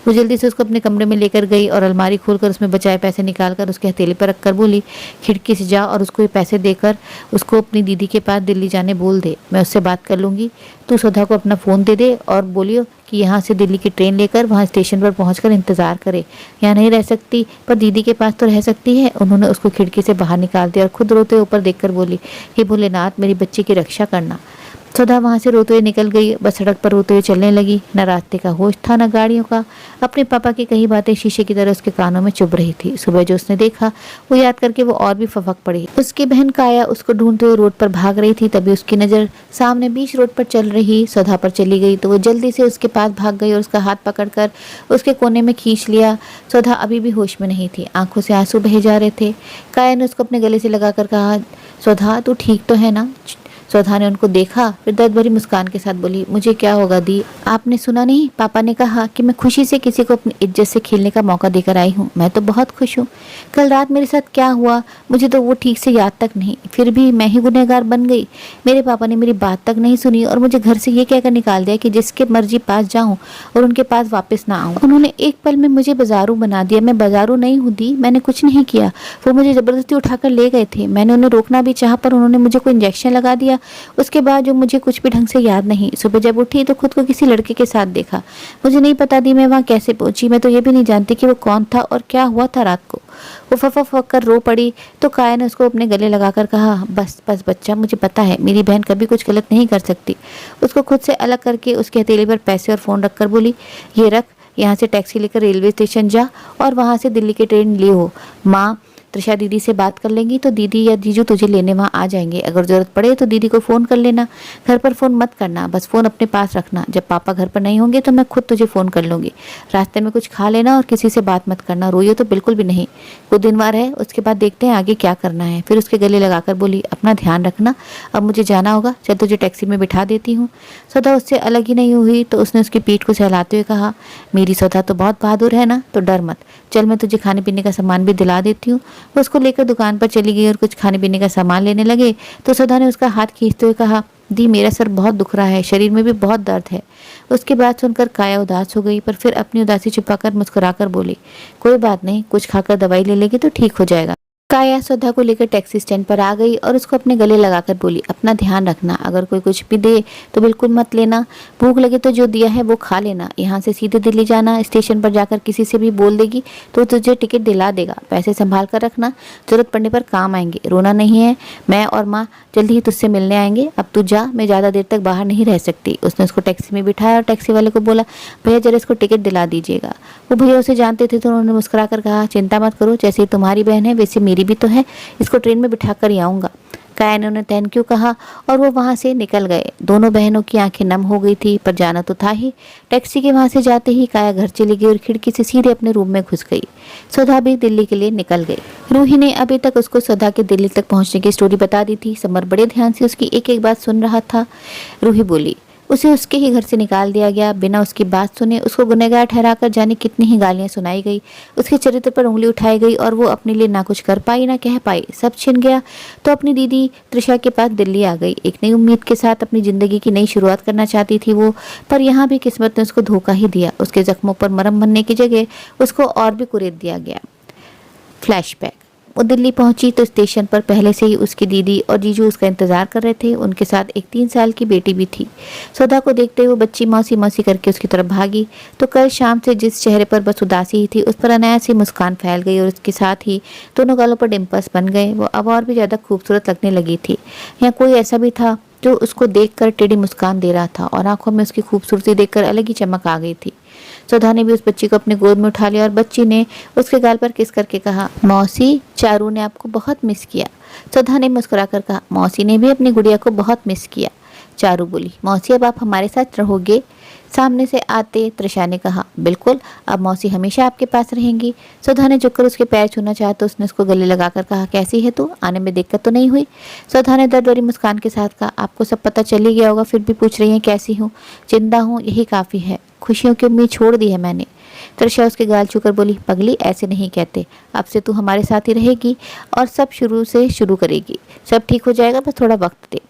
वो जल्दी से उसको अपने कमरे में लेकर गई और अलमारी खोलकर उसमें बचाए पैसे निकालकर उसके हथेली पर रखकर बोली, खिड़की से जा और उसको ये पैसे देकर उसको अपनी दीदी के पास दिल्ली जाने बोल दे, मैं उससे बात कर लूँगी। तू सुधा को अपना फ़ोन दे दे और बोलियो कि यहाँ से दिल्ली की ट्रेन लेकर वहाँ स्टेशन पर पहुँचकर इंतज़ार करे। यहाँ नहीं रह सकती पर दीदी के पास तो रह सकती है। उन्होंने उसको खिड़की से बाहर निकाल दिया और खुद रोते ऊपर देखकर बोली, हे भोलेनाथ मेरी बच्ची की रक्षा करना। सुधा वहाँ से रोते हुए निकल गई। बस सड़क पर रोते हुए चलने लगी। न रास्ते का होश था न गाड़ियों का। अपने पापा की कई बातें शीशे की तरह उसके कानों में चुभ रही थी। सुबह जो उसने देखा वो याद करके वो और भी फफक पड़ी। उसकी बहन काया उसको ढूंढते हुए रोड पर भाग रही थी। तभी उसकी नज़र सामने बीच रोड पर चल रही सुधा पर चली गई, तो वो जल्दी से उसके पास भाग गई और उसका हाथ पकड़कर उसके कोने में खींच लिया। सुधा अभी भी होश में नहीं थी, आंखों से आंसू बहे जा रहे थे। काया ने उसको अपने गले से लगाकर कहा, सुधा तू ठीक तो है ना? सुधा ने उनको देखा, फिर दर्द भरी मुस्कान के साथ बोली, मुझे क्या होगा दी? आपने सुना नहीं, पापा ने कहा कि मैं खुशी से किसी को अपनी इज्जत से खेलने का मौका देकर आई हूँ। मैं तो बहुत खुश हूँ। कल रात मेरे साथ क्या हुआ मुझे तो वो ठीक से याद तक नहीं, फिर भी मैं ही गुनहगार बन गई। मेरे पापा ने मेरी बात तक नहीं सुनी और मुझे घर से ये कहकर निकाल दिया कि जिसके मर्जी पास जाऊँ और उनके पास वापस ना आऊँ। उन्होंने एक पल में मुझे बाजारू बना दिया। मैं बाजारू नहीं हूँ दी, मैंने कुछ नहीं किया। वो मुझे जबरदस्ती उठाकर ले गए थे। मैंने उन्हें रोकना भी चाहा पर उन्होंने मुझे कोई इंजेक्शन लगा दिया। उसके बाद जो मुझे कुछ भी ढंग से याद नहीं। सुबह जब उठी तो खुद को किसी लड़के के साथ देखा। मुझे नहीं पता दी मैं वहाँ कैसे पहुंची। मैं तो ये भी नहीं जानती कि वो कौन था और क्या हुआ था रात को। वो फफ कर रो पड़ी तो काया ने उसको अपने गले लगाकर कहा, बस बस बच्चा, मुझे पता है मेरी बहन कभी कुछ गलत नहीं कर सकती। उसको खुद से अलग करके उसके हथेली पर पैसे और फ़ोन रखकर बोली, ये रख, यहाँ से टैक्सी लेकर रेलवे स्टेशन जा और वहाँ से दिल्ली की ट्रेन ले हो। माँ त्रिशा दीदी से बात कर लेंगी तो दीदी या जीजू तुझे लेने वहाँ आ जाएंगे। अगर ज़रूरत पड़े तो दीदी को फ़ोन कर लेना। घर पर फ़ोन मत करना, बस फ़ोन अपने पास रखना। जब पापा घर पर नहीं होंगे तो मैं खुद तुझे फ़ोन कर लूँगी। रास्ते में कुछ खा लेना और किसी से बात मत करना। रोइयो तो बिल्कुल भी नहीं। कुछ दिन वार है, उसके बाद देखते हैं आगे क्या करना है। फिर उसके गले लगाकर बोली, अपना ध्यान रखना। अब मुझे जाना होगा, चल तुझे टैक्सी में बिठा देती हूँ। सुधा उससे अलग ही नहीं हुई तो उसने उसकी पीठ को सहलाते हुए कहा, मेरी सुधा तो बहुत बहादुर है ना, तो डर मत। चल मैं तुझे खाने पीने का सामान भी दिला देती हूँ। वो उसको लेकर दुकान पर चली गई और कुछ खाने पीने का सामान लेने लगे तो सुधा ने उसका हाथ खींचते हुए कहा, दी मेरा सर बहुत दुख रहा है, शरीर में भी बहुत दर्द है। उसकी बात सुनकर काया उदास हो गई, पर फिर अपनी उदासी छुपाकर मुस्कुराकर बोली, कोई बात नहीं, कुछ खाकर दवाई ले लेगी तो ठीक हो जाएगा। काया सुधा को लेकर टैक्सी स्टैंड पर आ गई और उसको अपने गले लगाकर बोली, अपना ध्यान रखना, अगर कोई कुछ भी दे तो बिल्कुल मत लेना, भूख लगे तो जो दिया है वो खा लेना, यहाँ से सीधे दिल्ली जाना, स्टेशन पर जाकर किसी से भी बोल देगी तो तुझे टिकट दिला देगा, पैसे संभाल कर रखना, जरूरत पड़ने पर काम आएंगे, रोना नहीं है, मैं और माँ जल्दी ही तुझसे मिलने आएंगे, अब तू जा, मैं ज़्यादा देर तक बाहर नहीं रह सकती। उसने उसको टैक्सी में बिठाया और टैक्सी वाले को बोला, भैया जरा इसको टिकट दिला दीजिएगा। वो भैया उसे जानते थे तो उन्होंने मुस्कुरा कर कहा, चिंता मत करो, जैसे तुम्हारी बहन है वैसे मेरी भी तो है, इसको ट्रेन में बिठा कर ही आऊँगा। काया ने उन्हें थैंक यू कहा और वो वहाँ से निकल गए। दोनों बहनों की आंखें नम हो गई थी, पर जाना तो था ही। टैक्सी के वहाँ से जाते ही काया घर चली गई और खिड़की से सीधे अपने रूम में घुस गई। सुधा भी दिल्ली के लिए निकल गई। रूही ने अभी तक उसको सुधा के दिल्ली तक पहुँचने की स्टोरी बता दी थी। समर बड़े ध्यान से उसकी एक एक बात सुन रहा था। रूही बोली, उसे उसके ही घर से निकाल दिया गया, बिना उसकी बात सुने उसको गुनहगार ठहराकर जाने कितनी ही गालियां सुनाई गई, उसके चरित्र पर उंगली उठाई गई और वो अपने लिए ना कुछ कर पाई ना कह पाई, सब छिन गया। तो अपनी दीदी त्रिशा के पास दिल्ली आ गई। एक नई उम्मीद के साथ अपनी जिंदगी की नई शुरुआत करना चाहती थी वो, पर यहाँ भी किस्मत ने उसको धोखा ही दिया। उसके जख्मों पर मरहम बनने की जगह उसको और भी कुरेद दिया गया। फ्लैशबैक। वो दिल्ली पहुंची तो स्टेशन पर पहले से ही उसकी दीदी और जीजू उसका इंतजार कर रहे थे। उनके साथ एक 3 साल की बेटी भी थी। सुधा को देखते हुए बच्ची मौसी मौसी करके उसकी तरफ भागी तो कल शाम से जिस चेहरे पर बस उदासी ही थी उस पर अनायास ही मुस्कान फैल गई और उसके साथ ही दोनों गालों पर डिम्पल्स बन गए। वो अब और भी ज्यादा खूबसूरत लगने लगी थी। यहाँ कोई ऐसा भी था जो उसको देखकर टेढ़ी मुस्कान दे रहा था और आंखों में उसकी खूबसूरती देखकर अलग ही चमक आ गई थी। सुधा ने भी उस बच्ची को अपने गोद में उठा लिया और बच्ची ने उसके गाल पर किस करके कहा, मौसी चारू ने आपको बहुत मिस किया। सुधा ने मुस्कुराकर कहा, मौसी ने भी अपनी गुड़िया को बहुत मिस किया। चारू बोली, मौसी अब आप हमारे साथ रहोगे? सामने से आते त्रिशा ने कहा, बिल्कुल, अब मौसी हमेशा आपके पास रहेंगी। सुधा ने झुककर उसके पैर छूना चाहा तो उसने उसको गले लगाकर कहा, कैसी है तू, आने में दिक्कत तो नहीं हुई? सुधा ने दर्द भरी मुस्कान के साथ कहा, आपको सब पता चल ही गया होगा, फिर भी पूछ रही हैं कैसी हूँ? जिंदा हूँ, यही काफी है, खुशियों की उम्मीद छोड़ दी है मैंने। त्रिशा उसके गाल छूकर बोली, पगली ऐसे नहीं कहते, अब से तू हमारे साथ ही रहेगी और सब शुरू से शुरू करेगी, सब ठीक हो जाएगा, बस थोड़ा वक्त दे।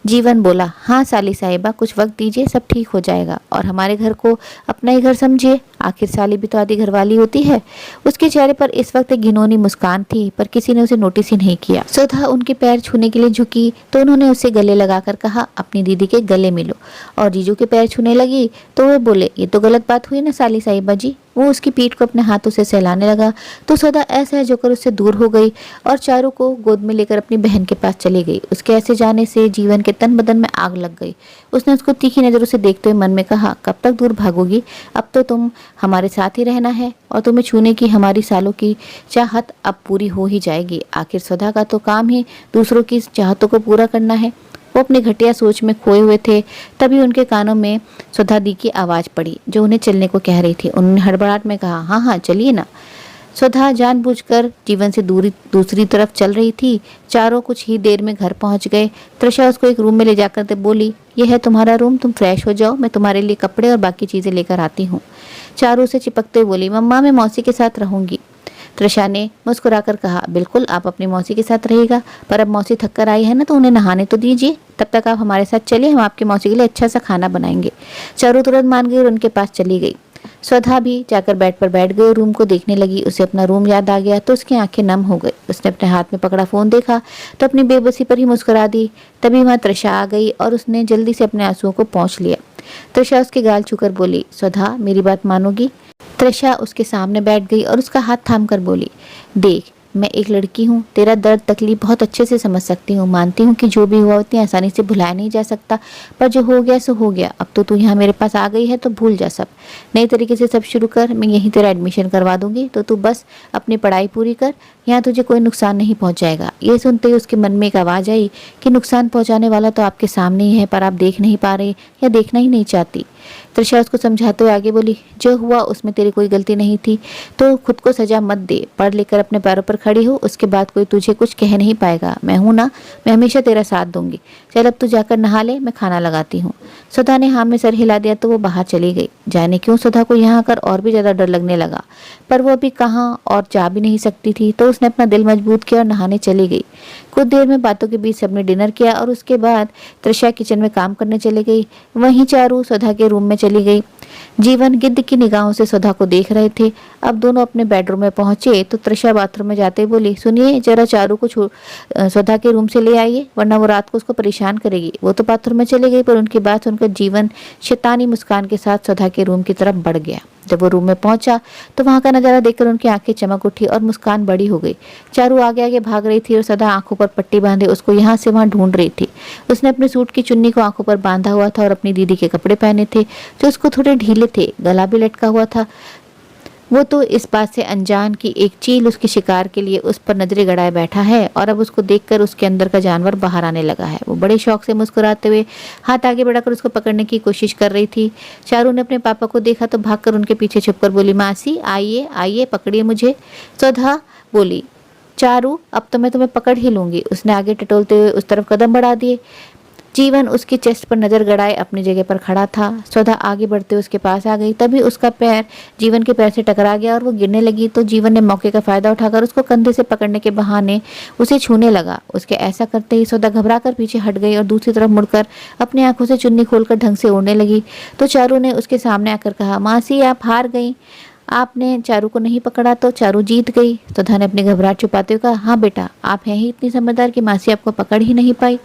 जीवन बोला, हाँ साली साहिबा, कुछ वक्त दीजिए, सब ठीक हो जाएगा और हमारे घर को अपना ही घर समझिए, आखिर साली भी तो आधी घरवाली होती है। उसके चेहरे पर इस वक्त एक घिनौनी मुस्कान थी, पर किसी ने उसे नोटिस ही नहीं किया। सुधा उनके पैर छूने के लिए झुकी तो उन्होंने उसे गले लगाकर कहा, अपनी दीदी के गले मिलो। और जीजू के पैर छूने लगी तो वे बोले, ये तो गलत बात हुई ना साली साहिबा जी। वो उसकी पीठ को अपने हाथों से सहलाने लगा तो सुधा असहज होकर उससे दूर हो गई और चारू को गोद में लेकर अपनी बहन के पास चली गई। उसके ऐसे जाने से जीवन के तन बदन में आग लग गई। उसने उसको तीखी नजरों से देखते हुए मन में कहा, कब तक दूर भागोगी, अब तो तुम हमारे साथ ही रहना है और तुम्हें छूने की हमारी सालों की चाहत अब पूरी हो ही जाएगी। आखिर सुधा का तो काम ही दूसरों की चाहतों को पूरा करना है। वो अपनी घटिया सोच में खोए हुए थे, तभी उनके कानों में सुधा दी की आवाज पड़ी जो उन्हें चलने को कह रही थी। उन्होंने हड़बड़ाहट में कहा, हाँ हाँ चलिए ना। सुधा जानबूझकर जीवन से दूसरी तरफ चल रही थी। चारों कुछ ही देर में घर पहुंच गए। त्रिशा उसको एक रूम में ले जाकर बोली, यह है तुम्हारा रूम, तुम फ्रेश हो जाओ, मैं तुम्हारे लिए कपड़े और बाकी चीजें लेकर आती हूँ। चारू से चिपकते बोली, मम्मा मैं मौसी के साथ रहूंगी। त्रिशा ने मुस्कुराकर कहा, बिल्कुल आप अपनी मौसी के साथ रहेगा, पर अब मौसी थक कर आई है ना तो उन्हें नहाने तो दीजिए, तब तक आप हमारे साथ चलिए, हम आपकी मौसी के लिए अच्छा सा खाना बनाएंगे। चारू तुरंत मान गई और उनके पास चली गई। सुधा भी जाकर बेड पर बैठ गई और रूम को देखने लगी। उसे अपना रूम याद आ गया तो उसकी आंखें नम हो गई। उसने अपने हाथ में पकड़ा फोन देखा तो अपनी बेबसी पर ही मुस्कुरा दी। तभी वहां त्रिशा आ गई और उसने जल्दी से अपने आंसुओं को पोंछ लिया। त्रिशा उसके गाल छूकर बोली, सुधा मेरी बात मानोगी? त्रिशा उसके सामने बैठ गई और उसका हाथ थाम कर बोली, देख मैं एक लड़की हूँ, तेरा दर्द तकलीफ बहुत अच्छे से समझ सकती हूँ, मानती हूँ कि जो भी हुआ उतनी आसानी से भुलाया नहीं जा सकता, पर जो हो गया सो हो गया। अब तो तू यहाँ मेरे पास आ गई है तो भूल जा सब, नए तरीके से सब शुरू कर। मैं यहीं तेरा एडमिशन करवा दूंगी तो तू बस अपनी पढ़ाई पूरी कर, यहाँ तुझे कोई नुकसान नहीं पहुँचाएगा। ये सुनते ही उसके मन में एक आवाज़ आई कि नुकसान पहुँचाने वाला तो आपके सामने ही है, पर आप देख नहीं पा रहे या देखना ही नहीं चाहती। त्रिशा उसको समझाते हुए आगे बोली, जो हुआ उसमें तेरी कोई गलती नहीं थी तो खुद को सजा मत दे, पढ़ लेकर अपने पैरों पर खड़ी हो, उसके बाद कोई तुझे कुछ कह नहीं पाएगा। मैं हूं ना, मैं हमेशा तेरा साथ दूंगी। चल अब तू जाकर नहा ले, मैं खाना लगाती हूँ। सुधा ने हाँ में सर हिला दिया तो वो बाहर चली गई। जाने क्यों सुधा को यहाँ आकर और भी ज्यादा डर लगने लगा, पर वो अभी कहाँ और जा भी नहीं सकती थी, तो उसने अपना दिल मजबूत किया और नहाने चली गई। कुछ देर में बातों के बीच सबने डिनर किया और उसके बाद त्रिशा किचन में काम करने चली गई। वहीं चारू सुधा के रूम में चली गई। जीवन गिद्ध की निगाहों से सुधा को देख रहे थे। अब दोनों अपने बेडरूम में पहुंचे तो त्रिशा बाथरूम में जाते बोली, सुनिए जरा चारू को सुधा के रूम से ले आइए, वरना वो रात को उसको परेशान करेगी। वो तो बाथरूम में चली गई, पर उनकी बात सुनकर जीवन शैतानी मुस्कान के साथ सुधा के रूम की तरफ बढ़ गया। जब वो रूम में पहुंचा तो वहां का नजारा देखकर उनकी आंखें चमक उठी और मुस्कान बड़ी हो गई। चारू आगे आगे भाग रही थी और सदा आंखों पर पट्टी बांधे उसको यहाँ से वहां ढूंढ रही थी। उसने अपने सूट की चुन्नी को आंखों पर बांधा हुआ था और अपनी दीदी के कपड़े पहने थे जो उसको थोड़े ढीले थे, गला भी लटका हुआ था। वो तो इस बात से अनजान कि एक चील उसके शिकार के लिए उस पर नजरें गड़ाए बैठा है और अब उसको देखकर उसके अंदर का जानवर बाहर आने लगा है। वो बड़े शौक से मुस्कुराते हुए हाथ आगे बढ़ाकर उसको पकड़ने की कोशिश कर रही थी। चारू ने अपने पापा को देखा तो भागकर उनके पीछे छुपकर बोली, मासी आइए आइए पकड़िए मुझे। सुधा बोली, चारू अब तो मैं तुम्हें पकड़ ही लूंगी। उसने आगे टटोलते हुए उस तरफ कदम बढ़ा दिए। जीवन उसकी चेस्ट पर नजर गड़ाए अपनी जगह पर खड़ा था। सुधा आगे बढ़ते हुए उसके पास आ गई। तभी उसका पैर जीवन के पैर से टकरा गया और वो गिरने लगी तो जीवन ने मौके का फायदा उठाकर उसको कंधे से पकड़ने के बहाने उसे छूने लगा। उसके ऐसा करते ही सुधा घबराकर पीछे हट गई और दूसरी तरफ मुड़कर अपनी आंखों से चुन्नी खोलकर ढंग से ओढ़ने लगी। तो चारू ने उसके सामने आकर कहा, मासी आप हार गई, आपने चारू को नहीं पकड़ा तो चारू जीत गई। सुधा ने अपनी घबराहट छुपाते हुए कहा, हाँ बेटा आप हैं ही इतनी समझदार कि मासी आपको पकड़ ही नहीं पाई।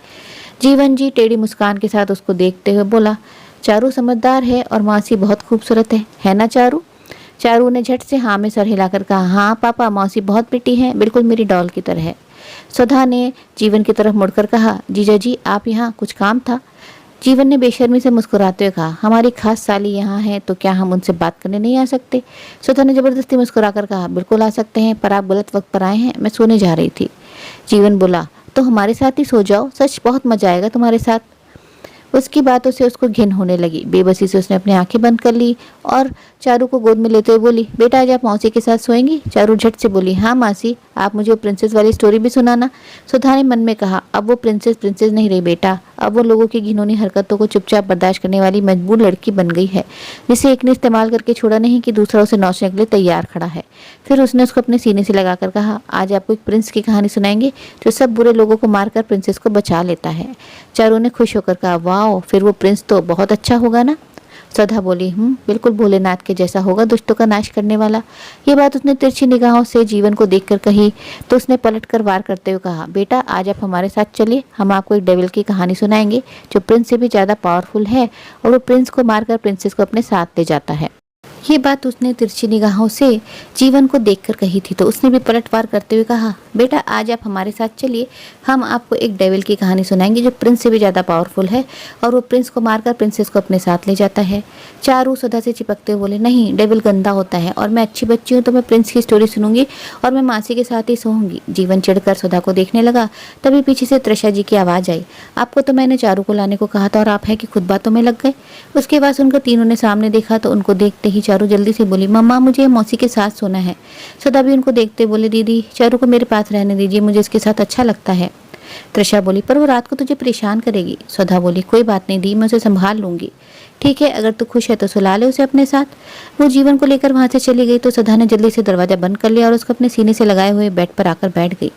जीवन जी टेढ़ी मुस्कान के साथ उसको देखते हुए बोला, चारू समझदार है और मासी बहुत खूबसूरत है ना चारू? चारू ने झट से हाँ में सर हिलाकर कहा, हाँ पापा मौसी बहुत प्रिटी है, बिल्कुल मेरी डॉल की तरह है। सुधा ने जीवन की तरफ मुड़कर कहा, जीजा जी आप यहाँ कुछ काम था? जीवन ने बेशर्मी से मुस्कुराते हुए कहा, हमारी खास साली यहाँ है तो क्या हम उनसे बात करने नहीं आ सकते? सुधा ने जबरदस्ती मुस्कुराकर कहा, बिल्कुल आ सकते हैं, पर आप गलत वक्त पर आए हैं, मैं सोने जा रही थी। जीवन बोला, तो हमारे साथ ही सो जाओ, सच बहुत मजा आएगा तुम्हारे साथ। उसकी बातों से उसको घिन होने लगी। बेबसी से उसने अपनी आंखें बंद कर ली और चारू को गोद में लेते हुए बोली, बेटा आज आप मौसी के साथ सोएंगी? चारू झट से बोली, हाँ मासी, आप मुझे वो प्रिंसेस वाली स्टोरी भी सुनाना। सुधा ने मन में कहा, अब वो प्रिंसेस नहीं रही बेटा, अब वो लोगों की घिनौनी हरकतों को चुपचाप बर्दाश्त करने वाली मजबूर लड़की बन गई है, जिसे एक ने इस्तेमाल करके छोड़ा नहीं कि दूसरा उसे नौचने के लिए तैयार खड़ा है। फिर उसने उसको अपने सीने से लगाकर कहा, आज आपको एक प्रिंस की कहानी सुनाएंगे जो सब बुरे लोगों को मारकर प्रिंसेस को बचा लेता है। चारू ने खुश होकर कहा, वाह, फिर वो प्रिंस तो बहुत अच्छा होगा ना? सुधा बोली, बिल्कुल भोलेनाथ के जैसा होगा, दुष्टों का नाश करने वाला। ये बात उसने तिरछी निगाहों से जीवन को देखकर कही तो उसने पलटकर वार करते हुए कहा, बेटा आज आप हमारे साथ चलिए, हम आपको एक डेविल की कहानी सुनाएंगे जो प्रिंस से भी ज्यादा पावरफुल है और वो प्रिंस को मारकर प्रिंसेस को अपने साथ ले जाता है। ये बात उसने तिरछी निगाहों से जीवन को देखकर कही थी तो उसने भी पलटवार करते हुए कहा, बेटा आज आप हमारे साथ चलिए, हम आपको एक डेविल की कहानी सुनाएंगे जो प्रिंस से भी ज़्यादा पावरफुल है और वो प्रिंस को मारकर प्रिंसेस को अपने साथ ले जाता है। चारू सुधा से चिपकते हुए बोले, नहीं, डेविल गंदा होता है और मैं अच्छी बच्ची हूँ तो मैं प्रिंस की स्टोरी सुनूंगी और मैं मासी के साथ ही सोऊंगी। जीवन चिढ़कर सुधा को देखने लगा। तभी पीछे से त्रिशा जी की आवाज़ आई, आपको तो मैंने चारू को लाने को कहा था और आप है कि खुद बातों में लग गए। उसके बाद सुनकर तीनों ने सामने देखा तो उनको देखते ही चारू जल्दी से बोली, मम्मा मुझे मौसी के साथ सोना है। सुधा भी उनको देखते बोले, दीदी चारू को मेरे पास रहने दीजिए, मुझे इसके साथ अच्छा लगता है। त्रिशा बोली, पर वो रात को तुझे परेशान करेगी। सुधा बोली, कोई बात नहीं दी, मैं उसे संभाल लूंगी। ठीक है, अगर तू खुश है तो सुला ले उसे अपने साथ। वो जीवन को लेकर वहां से चली गई तो सुधा ने जल्दी से दरवाजा बंद कर लिया और उसको अपने सीने से लगाए हुए बेड पर आकर बैठ गई।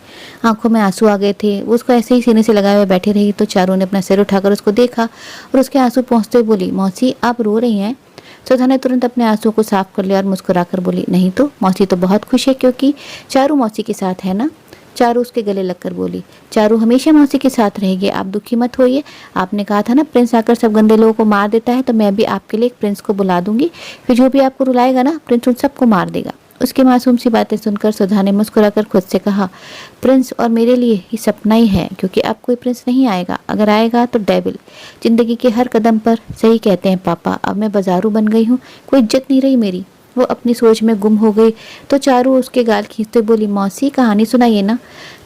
आंखों में आंसू आ गए थे। वो उसको ऐसे ही सीने से लगाए हुए बैठी रही तो चारू ने अपना सिर उठाकर उसको देखा और उसके आंसू पहुंचते हुए बोली, मौसी आप रो रही हैं? सुधा ने तुरंत अपने आंसू को साफ कर लिया और मुस्कुराकर बोली, नहीं तो मौसी तो बहुत खुश है क्योंकि चारू मौसी के साथ है ना। चारू उसके गले लगकर बोली, चारू हमेशा मौसी के साथ रहेगी, आप दुखी मत होइए। आपने कहा था ना प्रिंस आकर सब गंदे लोगों को मार देता है, तो मैं भी आपके लिए एक प्रिंस को बुला दूंगी, फिर जो भी आपको रुलाएगा ना प्रिंस उन सबको मार देगा। उसकी मासूम सी बातें सुनकर सुधा ने मुस्कुराकर खुद से कहा, प्रिंस और मेरे लिए ही सपना ही है क्योंकि अब कोई प्रिंस नहीं आएगा, अगर आएगा तो डेविल। जिंदगी के हर कदम पर सही कहते हैं पापा, अब मैं बाजारू बन गई हूँ, कोई इज्जत नहीं रही मेरी। वो अपनी सोच में गुम हो गई तो चारू उसके गाल खींचते बोली, मौसी कहानी सुनाइए ना।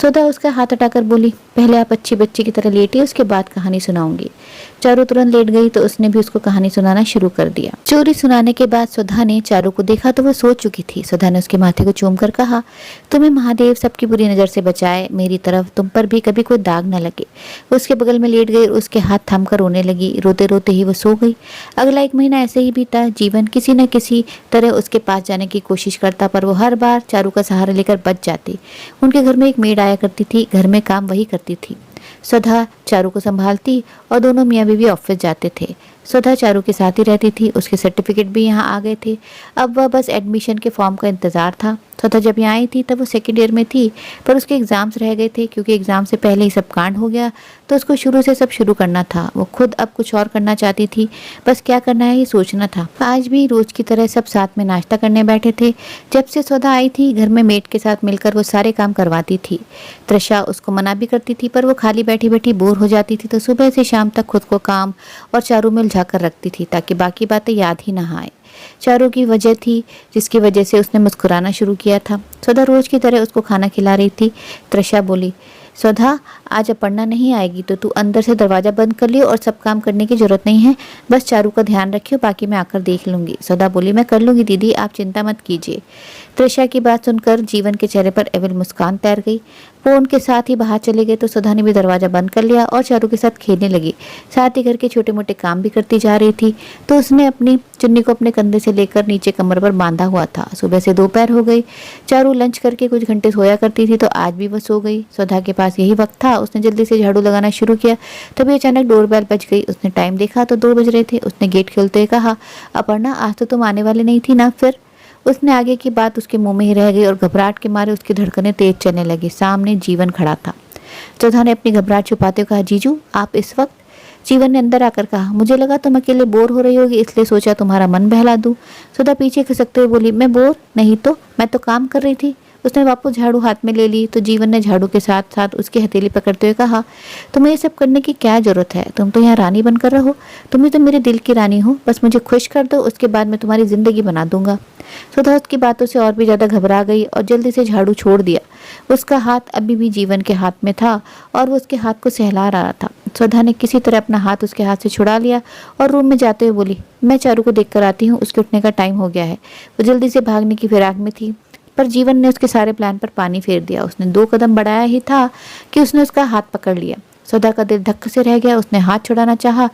सुधा उसका हाथ हटाकर बोली, पहले आप अच्छी बच्ची की तरह लेटिए, उसके बाद कहानी सुनाऊंगी। चारू तुरंत लेट गई तो उसने भी उसको कहानी सुनाना शुरू कर दिया। स्टोरी सुनाने के बाद सुधा ने चारू को देखा तो वो सो चुकी थी। सुधा ने उसके माथे को चूम कर कहा, तुम्हें महादेव सबकी बुरी नजर से बचाए, मेरी तरफ तुम पर भी कभी कोई दाग न लगे। उसके बगल में लेट गई और उसके हाथ थाम कर रोने लगी। रोते रोते ही वो सो गई। अगला 1 महीना ऐसे ही बीता। जीवन किसी न किसी तरह उसके पास जाने की कोशिश करता, पर वो हर बार चारू का सहारा लेकर बच जाती। उनके घर में एक मेड आया करती थी, घर में काम वही करती थी। सुधा चारू को संभालती और दोनों मियाँ बीवी ऑफिस जाते थे। सुधा चारू के साथ ही रहती थी। उसके सर्टिफिकेट भी यहाँ आ गए थे। अब वह बस एडमिशन के फॉर्म का इंतजार था। सुधा जब यहाँ आई थी तब वो सेकेंड ईयर में थी, पर उसके एग्जाम्स रह गए थे क्योंकि एग्जाम से पहले ही सब कांड हो गया, तो उसको शुरू से सब शुरू करना था। वो खुद अब कुछ और करना चाहती थी, बस क्या करना है ये सोचना था। आज भी रोज की तरह सब साथ में नाश्ता करने बैठे थे। जब से सुधा आई थी घर में मेड के साथ मिलकर वो सारे काम करवाती थी। त्रिशा उसको मना भी करती थी, पर वो खाली बैठी बैठी बोर हो जाती थी, तो सुबह से शाम तक खुद को काम और चारू में उलझा कर रखती थी ताकि बाकी बातें याद ही ना आए। चारू की वजह थी जिसकी वजह से उसने मुस्कुराना शुरू किया था। सुधा रोज की तरह उसको खाना खिला रही थी। त्रिशा बोली, सुधा आज अपर्णा नहीं आएगी तो तू अंदर से दरवाजा बंद कर लियो और सब काम करने की जरूरत नहीं है, बस चारू का ध्यान रखियो, बाकी मैं आकर देख लूंगी। सुधा बोली, मैं कर लूंगी दीदी, आप चिंता मत कीजिए। त्रिशा की बात सुनकर जीवन के चेहरे पर एविल मुस्कान तैर गई। वो उनके साथ ही बाहर चले गए तो सुधा ने भी दरवाजा बंद कर लिया और चारू के साथ खेलने लगी। साथ ही घर के छोटे मोटे काम भी करती जा रही थी। तो उसने अपनी चुन्नी को अपने कंधे से लेकर नीचे कमर पर बांधा हुआ था। सुबह से दोपहर हो गई। चारू लंच करके कुछ घंटे सोया करती थी, तो आज भी वह सो गई। सुधा के पास यही वक्त था। उसने जल्दी से झाड़ू लगाना शुरू किया, तभी अचानक डोरबेल बज गई। उसने टाइम देखा तो 2 बज रहे थे। उसने गेट खोलते हुए कहा, अपर्णा आज तो तुम आने वाली नहीं थी ना? फिर उसने आगे की बात उसके मुंह में ही रह गई और घबराहट के मारे उसकी धड़कनें तेज चलने लगी। सामने जीवन खड़ा था। सुधा ने अपनी घबराहट छुपाते हुए कहा, जीजू आप इस वक्त? जीवन ने अंदर आकर कहा, मुझे लगा तुम अकेले बोर हो रही होगी, इसलिए सोचा तुम्हारा मन बहला दूं। सुधा पीछे खिसकते हुए बोली, मैं बोर नहीं तो, मैं तो काम कर रही थी। उसने वापस झाड़ू हाथ में ले ली तो जीवन ने झाड़ू के साथ साथ उसकी हथेली पकड़ते हुए कहा, तुम्हें ये सब करने की क्या जरूरत है? तुम तो यहाँ रानी बनकर रहो। तुम ही तो मेरे दिल की रानी हो। बस मुझे खुश कर दो, उसके बाद मैं तुम्हारी जिंदगी बना दूंगा। सुधा उसकी बातों से और भी ज्यादा घबरा गई और जल्दी से झाड़ू छोड़ दिया। उसका हाथ अभी भी जीवन के हाथ में था और वो उसके हाथ को सहला रहा था। सुधा ने किसी तरह अपना हाथ उसके हाथ से छुड़ा लिया और रूम में जाते हुए बोली, मैं चारू को देख कर आती हूँ, उसके उठने का टाइम हो गया है। वो जल्दी से भागने की फिराक में थी, पर जीवन ने उसके सारे प्लान पर पानी फेर दिया। उसने 2 कदम बढ़ाया ही था कि उसने उसका हाथ पकड़ लिया। सुधा का दिल धक्के से रह गया। उसने हाथ छुड़ाना चाहा